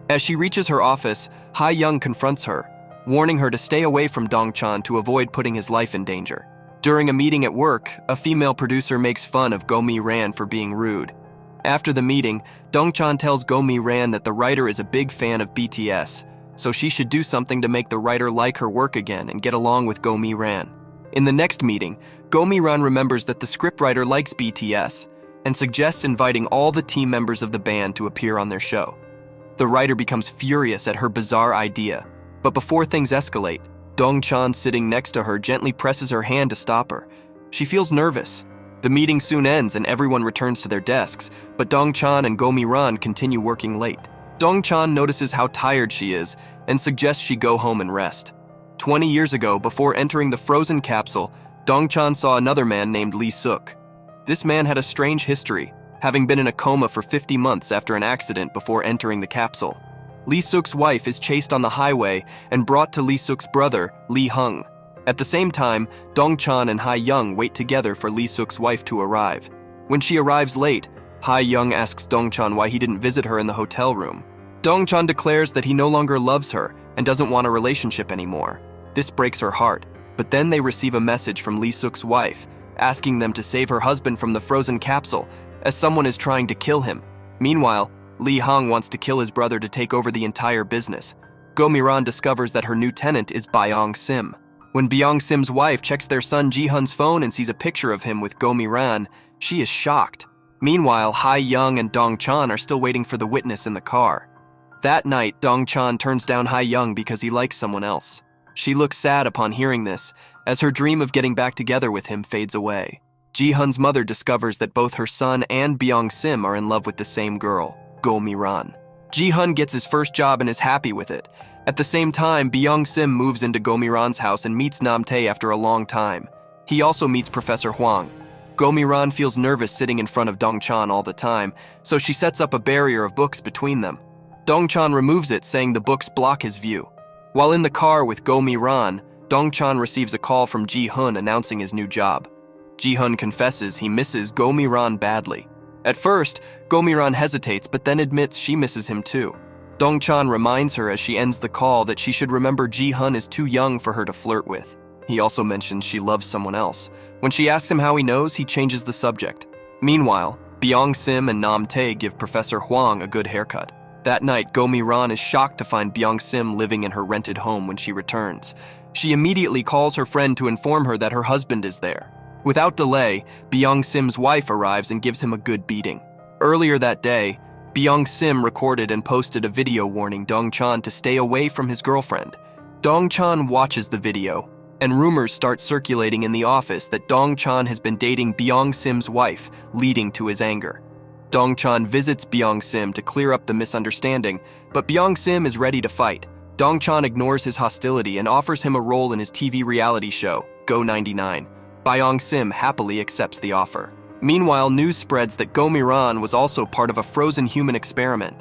As she reaches her office, Ha-young confronts her, warning her to stay away from Dong-chan to avoid putting his life in danger. During a meeting at work, a female producer makes fun of Go Mi-ran for being rude. After the meeting, Dong-chan tells Go Mi-ran that the writer is a big fan of BTS, so she should do something to make the writer like her work again and get along with Go Mi-ran. In the next meeting, Go Mi-ran remembers that the scriptwriter likes BTS and suggests inviting all the team members of the band to appear on their show. The writer becomes furious at her bizarre idea, but before things escalate, Dong-chan sitting next to her gently presses her hand to stop her. She feels nervous. The meeting soon ends and everyone returns to their desks, but Dong-chan and Go Mi-ran continue working late. Dong-chan notices how tired she is and suggests she go home and rest. 20 years ago, before entering the frozen capsule, Dong-chan saw another man named Lee Suk. This man had a strange history, having been in a coma for 50 months after an accident before entering the capsule. Lee Suk's wife is chased on the highway and brought to Lee Suk's brother, Lee Hung. At the same time, Dong-chan and Ha-young wait together for Lee Suk's wife to arrive. When she arrives late, Ha-young asks Dong-chan why he didn't visit her in the hotel room. Dong-chan declares that he no longer loves her and doesn't want a relationship anymore. This breaks her heart, but then they receive a message from Lee Suk's wife, asking them to save her husband from the frozen capsule, as someone is trying to kill him. Meanwhile, Lee Hong wants to kill his brother to take over the entire business. Go Mi-ran discovers that her new tenant is Byung Sim. When Byung Sim's wife checks their son Ji-hun's phone and sees a picture of him with Go Mi-ran, she is shocked. Meanwhile, Ha-young and Dong-chan are still waiting for the witness in the car. That night, Dong-chan turns down Ha-young because he likes someone else. She looks sad upon hearing this, as her dream of getting back together with him fades away. Ji-hun's mother discovers that both her son and Byung Sim are in love with the same girl, Go Mi-ran. Ji-hun gets his first job and is happy with it. At the same time, Byung Sim moves into Go Mi-ran's house and meets Nam-tae after a long time. He also meets Professor Hwang. Go Mi-ran feels nervous sitting in front of Dong-chan all the time, so she sets up a barrier of books between them. Dong-chan removes it, saying the books block his view. While in the car with Go Mi-ran, Dong-chan receives a call from Ji-hun announcing his new job. Ji-hun confesses he misses Go Mi-ran badly. At first, Go Mi-ran hesitates but then admits she misses him too. Dong-chan reminds her as she ends the call that she should remember Ji-hun is too young for her to flirt with. He also mentions she loves someone else. When she asks him how he knows, he changes the subject. Meanwhile, Byung Sim and Nam-tae give Professor Hwang a good haircut. That night, Go Mi-ran is shocked to find Byung Sim living in her rented home when she returns. She immediately calls her friend to inform her that her husband is there. Without delay, Byung Sim's wife arrives and gives him a good beating. Earlier that day, Byung Sim recorded and posted a video warning Dong-chan to stay away from his girlfriend. Dong-chan watches the video, and rumors start circulating in the office that Dong-chan has been dating Byung Sim's wife, leading to his anger. Dong-chan visits Byung Sim to clear up the misunderstanding, but Byung Sim is ready to fight. Dong-chan ignores his hostility and offers him a role in his TV reality show, Go 99. Byung Sim happily accepts the offer. Meanwhile, news spreads that Go Mi-ran was also part of a frozen human experiment.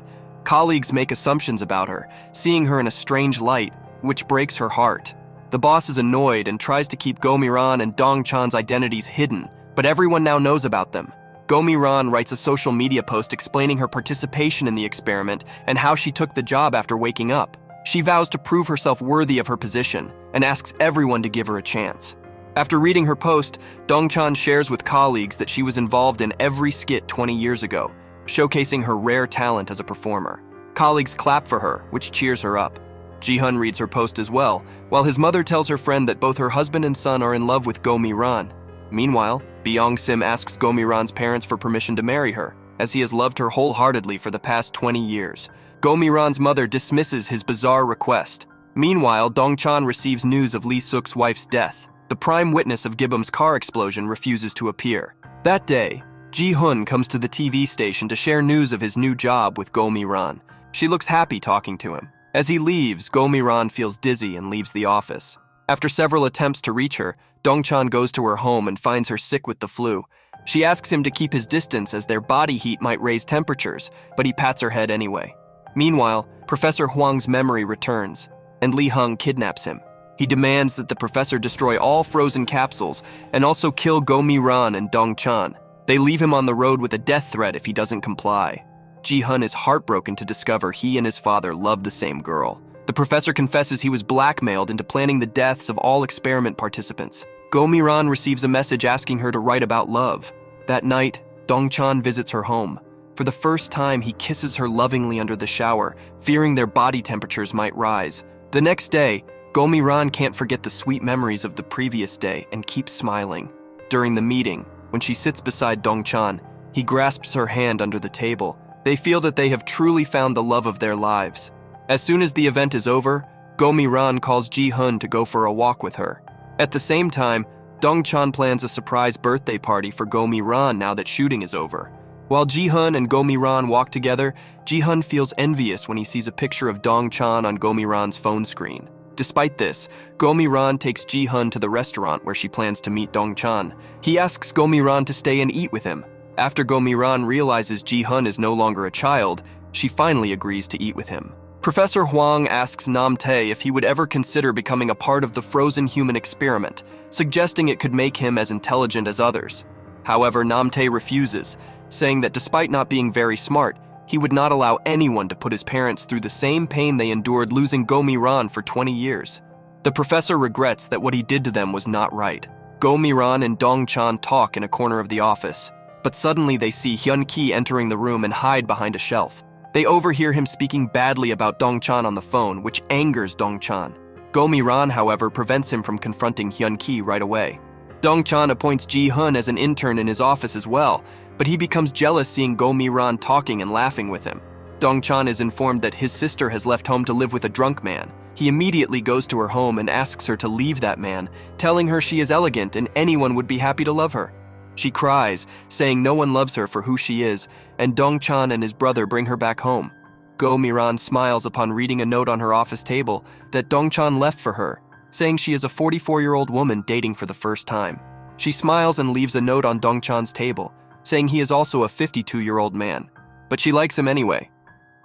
Colleagues make assumptions about her, seeing her in a strange light, which breaks her heart. The boss is annoyed and tries to keep Go Mi-ran and Dong-chan's identities hidden, but everyone now knows about them. Go Mi-ran writes a social media post explaining her participation in the experiment and how she took the job after waking up. She vows to prove herself worthy of her position and asks everyone to give her a chance. After reading her post, Dong-chan shares with colleagues that she was involved in every skit 20 years ago, showcasing her rare talent as a performer. Colleagues clap for her, which cheers her up. Ji-hun reads her post as well, while his mother tells her friend that both her husband and son are in love with Go Mi-ran. Meanwhile, Byung Sim asks Go Mi-ran's parents for permission to marry her, as he has loved her wholeheartedly for the past 20 years. Go Mi-ran's mother dismisses his bizarre request. Meanwhile, Dong-chan receives news of Lee Suk's wife's death. The prime witness of Gibum's car explosion refuses to appear. That day, Ji-hun comes to the TV station to share news of his new job with Go Mi-ran. She looks happy talking to him. As he leaves, Go Mi-ran feels dizzy and leaves the office. After several attempts to reach her, Dong-chan goes to her home and finds her sick with the flu. She asks him to keep his distance as their body heat might raise temperatures, but he pats her head anyway. Meanwhile, Professor Hwang's memory returns, and Lee Hung kidnaps him. He demands that the professor destroy all frozen capsules and also kill Go Mi-ran and Dong-chan. They leave him on the road with a death threat if he doesn't comply. Ji-hun is heartbroken to discover he and his father love the same girl. The professor confesses he was blackmailed into planning the deaths of all experiment participants. Go Mi-ran receives a message asking her to write about love. That night, Dong-chan visits her home. For the first time, he kisses her lovingly under the shower, fearing their body temperatures might rise. The next day, Go Mi-ran can't forget the sweet memories of the previous day and keeps smiling. During the meeting, when she sits beside Dong-chan, he grasps her hand under the table. They feel that they have truly found the love of their lives. As soon as the event is over, Go Mi-ran calls Ji-hun to go for a walk with her. At the same time, Dong-chan plans a surprise birthday party for Go Mi-ran now that shooting is over. While Ji-hun and Go Mi-ran walk together, Ji-hun feels envious when he sees a picture of Dong-chan on Go Mi-ran's phone screen. Despite this, Go Mi-ran takes Ji-hun to the restaurant where she plans to meet Dong-chan. He asks Go Mi-ran to stay and eat with him. After Go Mi-ran realizes Ji-hun is no longer a child, she finally agrees to eat with him. Professor Hwang asks Nam-tae if he would ever consider becoming a part of the frozen human experiment, suggesting it could make him as intelligent as others. However, Nam-tae refuses, saying that despite not being very smart, he would not allow anyone to put his parents through the same pain they endured losing Go Mi-ran for 20 years. The professor regrets that what he did to them was not right. Go Mi-ran and Dong-chan talk in a corner of the office, but suddenly they see Hyun-ki entering the room and hide behind a shelf. They overhear him speaking badly about Dong-chan on the phone, which angers Dong-chan. Go-mi-ran, however, prevents him from confronting Hyun-ki right away. Dong-chan appoints Ji-hun as an intern in his office as well, but he becomes jealous seeing Go-mi-ran talking and laughing with him. Dong-chan is informed that his sister has left home to live with a drunk man. He immediately goes to her home and asks her to leave that man, telling her she is elegant and anyone would be happy to love her. She cries, saying no one loves her for who she is, and Dong-chan and his brother bring her back home. Go-mi-ran smiles upon reading a note on her office table that Dong-chan left for her, saying she is a 44-year-old woman dating for the first time. She smiles and leaves a note on Dong-chan's table, saying he is also a 52-year-old man, but she likes him anyway.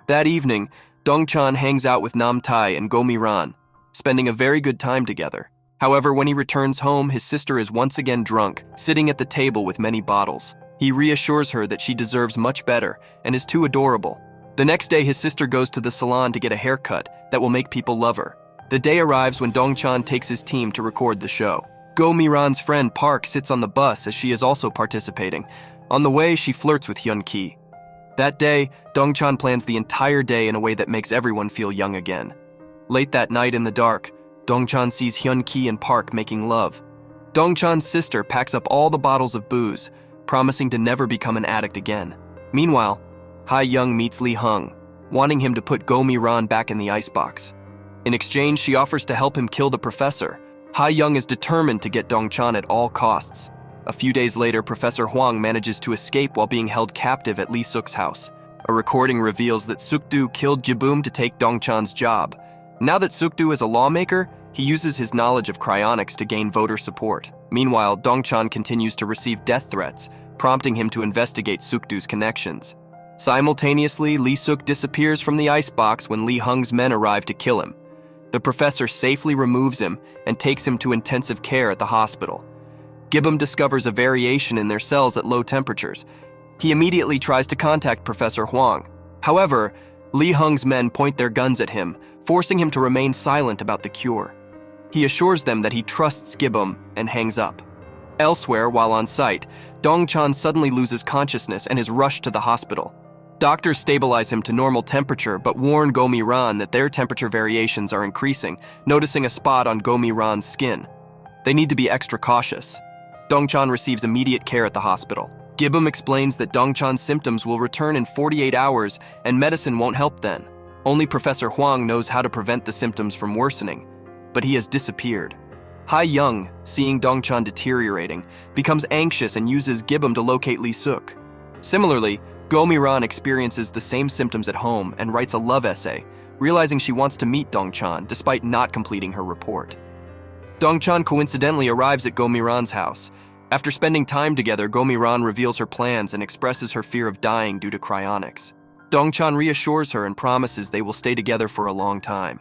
That evening, Dong-chan hangs out with Nam-tae and Go-mi-ran, spending a very good time together. However, when he returns home, his sister is once again drunk, sitting at the table with many bottles. He reassures her that she deserves much better and is too adorable. The next day, his sister goes to the salon to get a haircut that will make people love her. The day arrives when Dong-chan takes his team to record the show. Go-mi-ran's friend Park sits on the bus as she is also participating. On the way, she flirts with Hyun-ki. That day, Dong-chan plans the entire day in a way that makes everyone feel young again. Late that night in the dark, Dong-chan sees Hyun-ki and Park making love. Dong-chan's sister packs up all the bottles of booze, promising to never become an addict again. Meanwhile, Ha-young meets Lee Hung, wanting him to put Go-mi-ran back in the icebox. In exchange, she offers to help him kill the professor. Ha-young is determined to get Dong-chan at all costs. A few days later, Professor Hwang manages to escape while being held captive at Lee Suk's house. A recording reveals that Suk-do killed Jaboom to take Dong-chan's job. Now that Suk-do is a lawmaker, he uses his knowledge of cryonics to gain voter support. Meanwhile, Dong-chan continues to receive death threats, prompting him to investigate Suk-do's connections. Simultaneously, Lee Suk disappears from the icebox when Lee Hung's men arrive to kill him. The professor safely removes him and takes him to intensive care at the hospital. Gibbum discovers a variation in their cells at low temperatures. He immediately tries to contact Professor Hwang. However, Lee Hung's men point their guns at him, forcing him to remain silent about the cure. He assures them that he trusts Gibbum and hangs up. Elsewhere, while on site, Dong-chan suddenly loses consciousness and is rushed to the hospital. Doctors stabilize him to normal temperature but warn Go-mi-ran that their temperature variations are increasing, noticing a spot on Go-mi-ran's skin. They need to be extra cautious. Dong-chan receives immediate care at the hospital. Gibbum explains that Dong-chan's symptoms will return in 48 hours and medicine won't help then. Only Professor Hwang knows how to prevent the symptoms from worsening, but he has disappeared. Ha-young, seeing Dong-chan deteriorating, becomes anxious and uses Gibbum to locate Lee Suk. Similarly, Go-mi-ran experiences the same symptoms at home and writes a love essay, realizing she wants to meet Dong-chan despite not completing her report. Dong-chan coincidentally arrives at Go-mi-ran's house. After spending time together, Go-mi-ran reveals her plans and expresses her fear of dying due to cryonics. Dong-chan reassures her and promises they will stay together for a long time.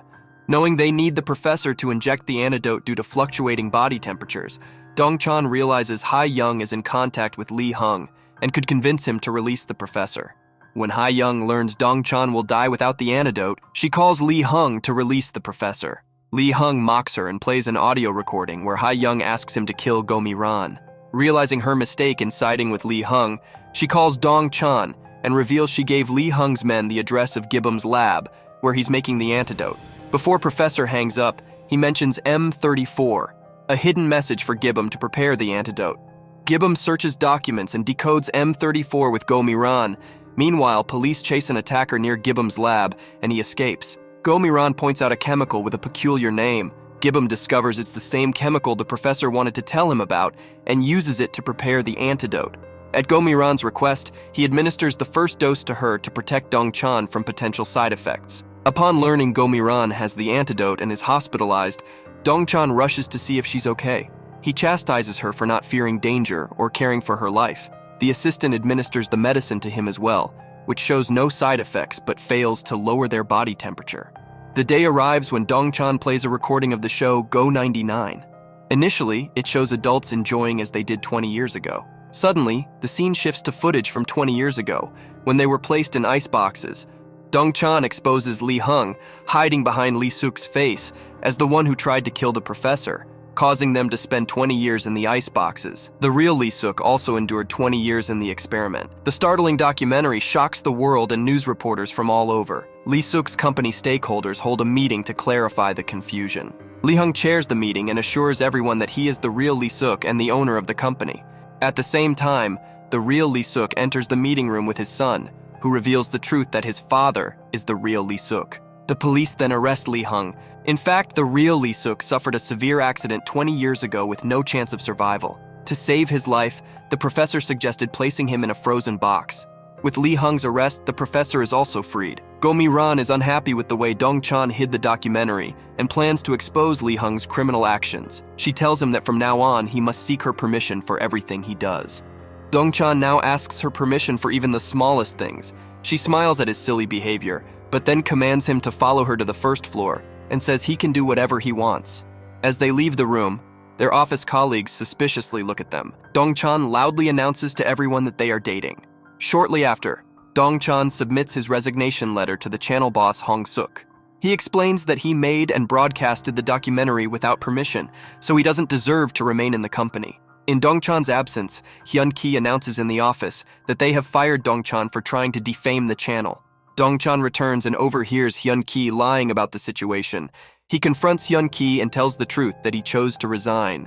Knowing they need the professor to inject the antidote due to fluctuating body temperatures, Dong-chan realizes Ha-young is in contact with Lee Hung and could convince him to release the professor. When Ha-young learns Dong-chan will die without the antidote, she calls Lee Hung to release the professor. Lee Hung mocks her and plays an audio recording where Ha-young asks him to kill Go-mi-ran. Realizing her mistake in siding with Lee Hung, she calls Dong-chan and reveals she gave Lee Hung's men the address of Gibbum's lab, where he's making the antidote. Before Professor hangs up, he mentions M34, a hidden message for Gibbum to prepare the antidote. Gibbum searches documents and decodes M34 with Go-mi-ran. Meanwhile, police chase an attacker near Gibbum's lab, and he escapes. Go-mi-ran points out a chemical with a peculiar name. Gibbum discovers it's the same chemical the professor wanted to tell him about and uses it to prepare the antidote. At Go-mi-ran's request, he administers the first dose to her to protect Dong-chan from potential side effects. Upon learning Go-mi-ran has the antidote and is hospitalized, Dong-chan rushes to see if she's okay. He chastises her for not fearing danger or caring for her life. The assistant administers the medicine to him as well, which shows no side effects but fails to lower their body temperature. The day arrives when Dong-chan plays a recording of the show Go 99. Initially, it shows adults enjoying as they did 20 years ago. Suddenly, the scene shifts to footage from 20 years ago, when they were placed in ice boxes. Dong-chan exposes Lee Hung, hiding behind Lee Suk's face, as the one who tried to kill the professor, causing them to spend 20 years in the ice boxes. The real Lee Suk also endured 20 years in the experiment. The startling documentary shocks the world and news reporters from all over. Lee Suk's company stakeholders hold a meeting to clarify the confusion. Lee Hung chairs the meeting and assures everyone that he is the real Lee Suk and the owner of the company. At the same time, the real Lee Suk enters the meeting room with his son, who reveals the truth that his father is the real Lee Suk. The police then arrest Lee Hung. In fact, the real Lee Suk suffered a severe accident 20 years ago with no chance of survival. To save his life, the professor suggested placing him in a frozen box. With Lee Hung's arrest, the professor is also freed. Go Mi-ran is unhappy with the way Dong-chan hid the documentary and plans to expose Lee Hung's criminal actions. She tells him that from now on, he must seek her permission for everything he does. Dong-chan now asks her permission for even the smallest things. She smiles at his silly behavior, but then commands him to follow her to the first floor and says he can do whatever he wants. As they leave the room, their office colleagues suspiciously look at them. Dong-chan loudly announces to everyone that they are dating. Shortly after, Dong-chan submits his resignation letter to the channel boss Hong Suk. He explains that he made and broadcasted the documentary without permission, so he doesn't deserve to remain in the company. In Dong-chan's absence, Hyun-ki announces in the office that they have fired Dong-chan for trying to defame the channel. Dong-chan returns and overhears Hyun-ki lying about the situation. He confronts Hyun-ki and tells the truth that he chose to resign.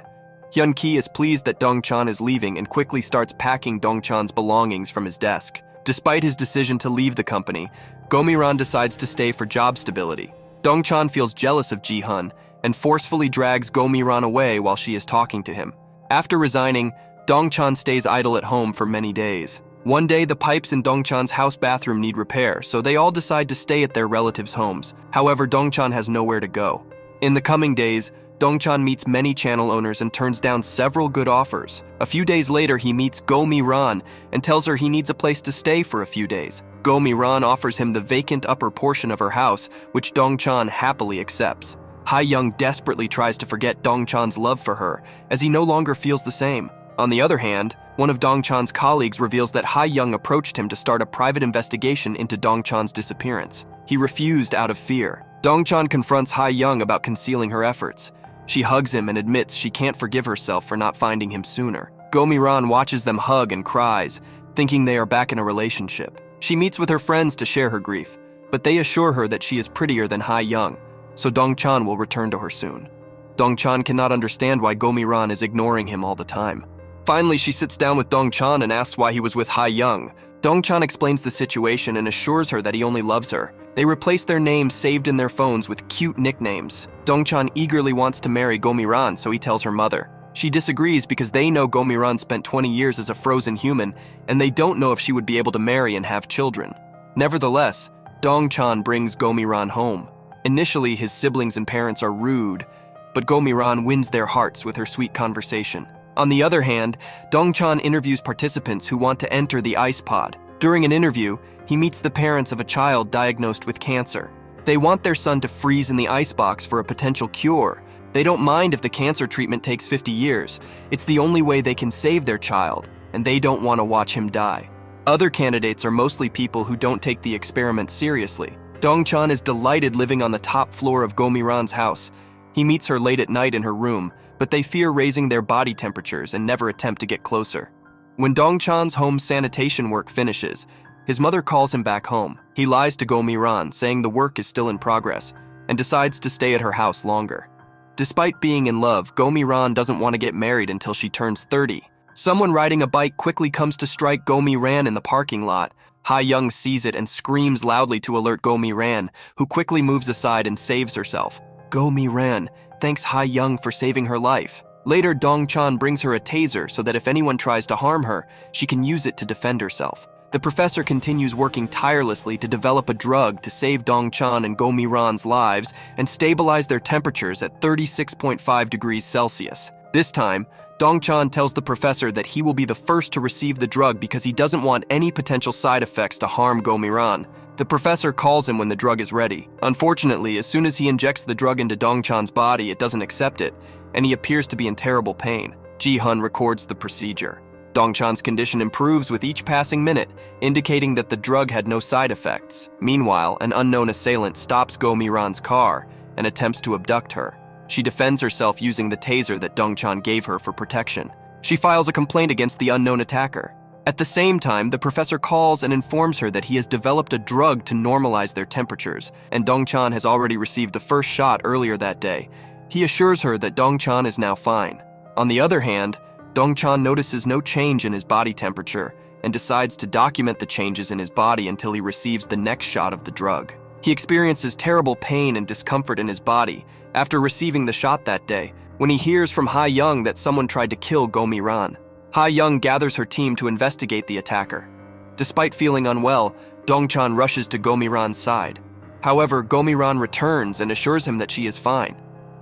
Hyun-ki is pleased that Dong-chan is leaving and quickly starts packing Dong-chan's belongings from his desk. Despite his decision to leave the company, Go Mi-ran decides to stay for job stability. Dong-chan feels jealous of Ji-hun and forcefully drags Go Mi-ran away while she is talking to him. After resigning, Dong-chan stays idle at home for many days. One day, the pipes in Dong-chan's house bathroom need repair, so they all decide to stay at their relatives' homes. However, Dong-chan has nowhere to go. In the coming days, Dong-chan meets many channel owners and turns down several good offers. A few days later, he meets Go Mi-ran and tells her he needs a place to stay for a few days. Go Mi-ran offers him the vacant upper portion of her house, which Dong-chan happily accepts. Ha-young desperately tries to forget Dong-chan's love for her, as he no longer feels the same. On the other hand, one of Dong-chan's colleagues reveals that Ha-young approached him to start a private investigation into Dong-chan's disappearance. He refused out of fear. Dong-chan confronts Ha-young about concealing her efforts. She hugs him and admits she can't forgive herself for not finding him sooner. Go Mi-ran watches them hug and cries, thinking they are back in a relationship. She meets with her friends to share her grief, but they assure her that she is prettier than Ha-young, so Dong-chan will return to her soon. Dong-chan cannot understand why Go Mi-ran is ignoring him all the time. Finally, she sits down with Dong-chan and asks why he was with Ha-young. Dong-chan explains the situation and assures her that he only loves her. They replace their names saved in their phones with cute nicknames. Dong-chan eagerly wants to marry Go Mi-ran, so he tells her mother. She disagrees because they know Go Mi-ran spent 20 years as a frozen human, and they don't know if she would be able to marry and have children. Nevertheless, Dong-chan brings Go Mi-ran home. Initially, his siblings and parents are rude, but Go Mi-ran wins their hearts with her sweet conversation. On the other hand, Dong-chan interviews participants who want to enter the ice pod. During an interview, he meets the parents of a child diagnosed with cancer. They want their son to freeze in the icebox for a potential cure. They don't mind if the cancer treatment takes 50 years. It's the only way they can save their child, and they don't want to watch him die. Other candidates are mostly people who don't take the experiment seriously. Dong-chan is delighted living on the top floor of Go Mi-ran's house. He meets her late at night in her room, but they fear raising their body temperatures and never attempt to get closer. When Dong-chan's home sanitation work finishes, his mother calls him back home. He lies to Go Mi-ran, saying the work is still in progress, and decides to stay at her house longer. Despite being in love, Go Mi-ran doesn't want to get married until she turns 30. Someone riding a bike quickly comes to strike Go Mi-ran in the parking lot. Ha-young sees it and screams loudly to alert Go Mi-ran, who quickly moves aside and saves herself. Go Mi-ran thanks Ha-young for saving her life. Later, Dong-chan brings her a taser so that if anyone tries to harm her, she can use it to defend herself. The professor continues working tirelessly to develop a drug to save Dong-chan and Go Mi-ran's lives and stabilize their temperatures at 36.5 degrees Celsius. This time, Dong-chan tells the professor that he will be the first to receive the drug because he doesn't want any potential side effects to harm Go Mi-ran. The professor calls him when the drug is ready. Unfortunately, as soon as he injects the drug into Dong-chan's body, it doesn't accept it, and he appears to be in terrible pain. Ji-hun records the procedure. Dong-chan's condition improves with each passing minute, indicating that the drug had no side effects. Meanwhile, an unknown assailant stops Go Mi-ran's car and attempts to abduct her. She defends herself using the taser that Dongchan gave her for protection. She files a complaint against the unknown attacker. At the same time, the professor calls and informs her that he has developed a drug to normalize their temperatures, and Dongchan has already received the first shot earlier that day. He assures her that Dongchan is now fine. On the other hand, Dongchan notices no change in his body temperature and decides to document the changes in his body until he receives the next shot of the drug. He experiences terrible pain and discomfort in his body after receiving the shot that day when he hears from Ha-young that someone tried to kill Go-mi-ran. Ha-young gathers her team to investigate the attacker. Despite feeling unwell, Dongchan rushes to Go-mi-ran's side. However, Go-mi-ran returns and assures him that she is fine.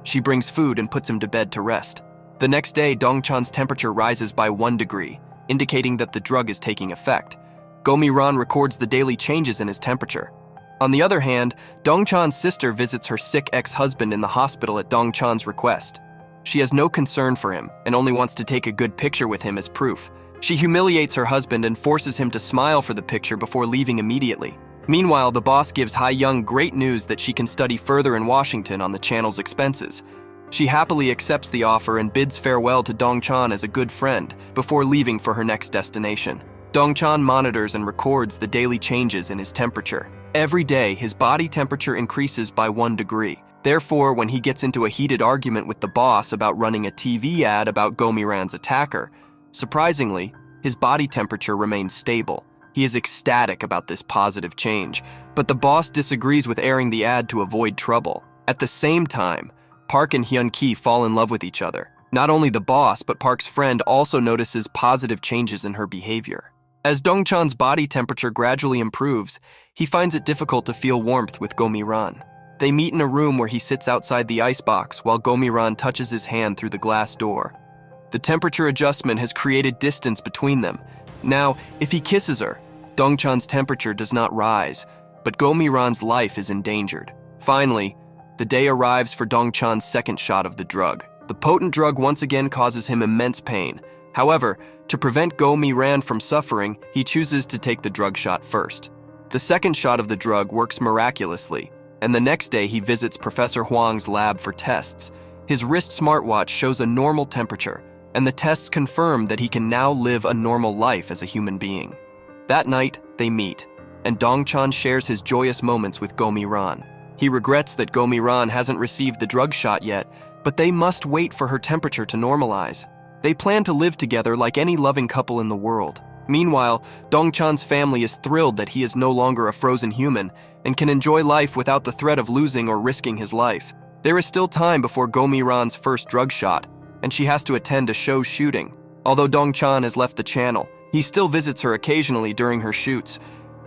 She brings food and puts him to bed to rest. The next day, Dongchan's temperature rises by 1 degree, indicating that the drug is taking effect. Go-mi-ran records the daily changes in his temperature. On the other hand, Dongchan's sister visits her sick ex-husband in the hospital at Dongchan's request. She has no concern for him and only wants to take a good picture with him as proof. She humiliates her husband and forces him to smile for the picture before leaving immediately. Meanwhile, the boss gives Ha-young great news that she can study further in Washington on the channel's expenses. She happily accepts the offer and bids farewell to Dongchan as a good friend before leaving for her next destination. Dongchan monitors and records the daily changes in his temperature. Every day, his body temperature increases by 1 degree. Therefore, when he gets into a heated argument with the boss about running a TV ad about Go-mi-ran's attacker, surprisingly, his body temperature remains stable. He is ecstatic about this positive change, but the boss disagrees with airing the ad to avoid trouble. At the same time, Park and Hyun-ki fall in love with each other. Not only the boss, but Park's friend also notices positive changes in her behavior. As Dongchan's body temperature gradually improves, he finds it difficult to feel warmth with Go-mi-ran. They meet in a room where he sits outside the icebox while Go-mi-ran touches his hand through the glass door. The temperature adjustment has created distance between them. Now, if he kisses her, Dongchan's temperature does not rise, but Go-mi-ran's life is endangered. Finally, the day arrives for Dongchan's second shot of the drug. The potent drug once again causes him immense pain. However, to prevent Go-mi-ran from suffering, he chooses to take the drug shot first. The second shot of the drug works miraculously, and the next day he visits Professor Huang's lab for tests. His wrist smartwatch shows a normal temperature, and the tests confirm that he can now live a normal life as a human being. That night, they meet, and Dongchan shares his joyous moments with Go-mi-ran. He regrets that Go-mi-ran hasn't received the drug shot yet, but they must wait for her temperature to normalize. They plan to live together like any loving couple in the world. Meanwhile, Dongchan's family is thrilled that he is no longer a frozen human and can enjoy life without the threat of losing or risking his life. There is still time before Go-mi-ran's first drug shot, and she has to attend a show shooting. Although Dongchan has left the channel, he still visits her occasionally during her shoots.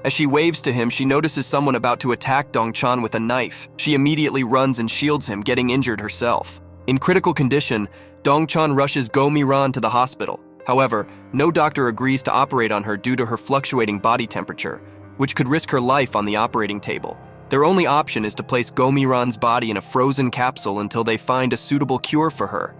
As she waves to him, she notices someone about to attack Dongchan with a knife. She immediately runs and shields him, getting injured herself. In critical condition, Dongchan rushes Go-mi-ran to the hospital. However, no doctor agrees to operate on her due to her fluctuating body temperature, which could risk her life on the operating table. Their only option is to place Go-mi-ran's body in a frozen capsule until they find a suitable cure for her.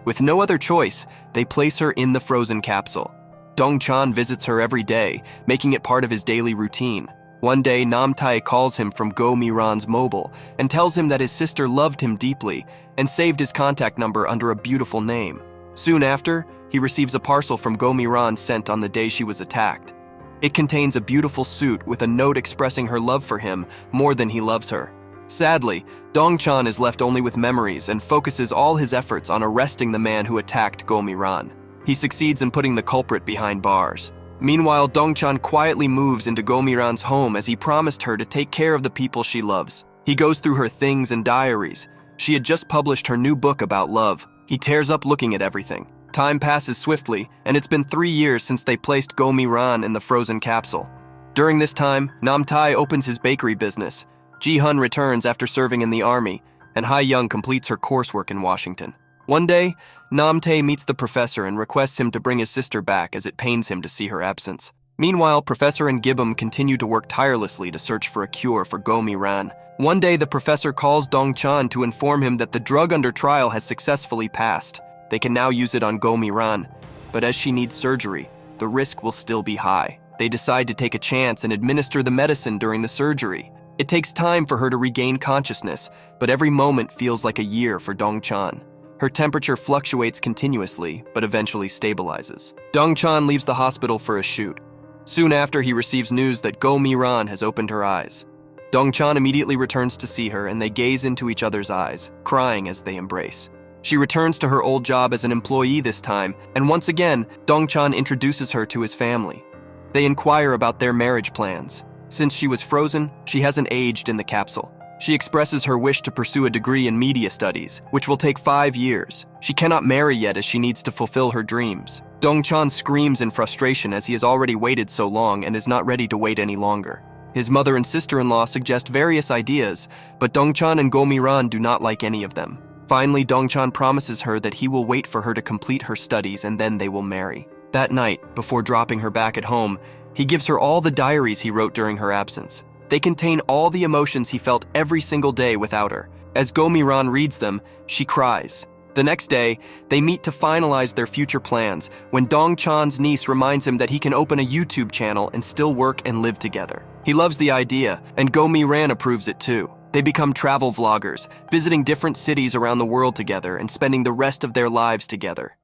With no other choice, they place her in the frozen capsule. Dongchan visits her every day, making it part of his daily routine. One day, Namtae calls him from Go-mi-ran's mobile and tells him that his sister loved him deeply and saved his contact number under a beautiful name. Soon after, he receives a parcel from Go-mi-ran sent on the day she was attacked. It contains a beautiful suit with a note expressing her love for him more than he loves her. Sadly, Dongchan is left only with memories and focuses all his efforts on arresting the man who attacked Go-mi-ran. He succeeds in putting the culprit behind bars. Meanwhile, Dongchan quietly moves into Go-mi-ran's home as he promised her to take care of the people she loves. He goes through her things and diaries. She had just published her new book about love. He tears up looking at everything. Time passes swiftly, and it's been 3 years since they placed Go-mi-ran in the frozen capsule. During this time, Namtae opens his bakery business. Ji-hun returns after serving in the army, and Ha-young completes her coursework in Washington. One day, Namtae meets the professor and requests him to bring his sister back as it pains him to see her absence. Meanwhile, Professor and Gibbum continue to work tirelessly to search for a cure for Go-mi-ran. One day, the professor calls Dongchan to inform him that the drug under trial has successfully passed. They can now use it on Go-mi-ran, but as she needs surgery, the risk will still be high. They decide to take a chance and administer the medicine during the surgery. It takes time for her to regain consciousness, but every moment feels like a year for Dong-chan. Her temperature fluctuates continuously, but eventually stabilizes. Dong-chan leaves the hospital for a shoot. Soon after, he receives news that Go Mi-ran has opened her eyes. Dong-chan immediately returns to see her, and they gaze into each other's eyes, crying as they embrace. She returns to her old job as an employee this time, and once again, Dong-chan introduces her to his family. They inquire about their marriage plans. Since she was frozen, she hasn't aged in the capsule. She expresses her wish to pursue a degree in media studies, which will take 5 years. She cannot marry yet as she needs to fulfill her dreams. Dong-chan screams in frustration as he has already waited so long and is not ready to wait any longer. His mother and sister-in-law suggest various ideas, but Dong-chan and Go Mi-ran do not like any of them. Finally, Dong-chan promises her that he will wait for her to complete her studies and then they will marry. That night, before dropping her back at home, he gives her all the diaries he wrote during her absence. They contain all the emotions he felt every single day without her. As Go Mi-ran reads them, she cries. The next day, they meet to finalize their future plans when Dong-chan's niece reminds him that he can open a YouTube channel and still work and live together. He loves the idea, and Go Mi-ran approves it too. They become travel vloggers, visiting different cities around the world together and spending the rest of their lives together.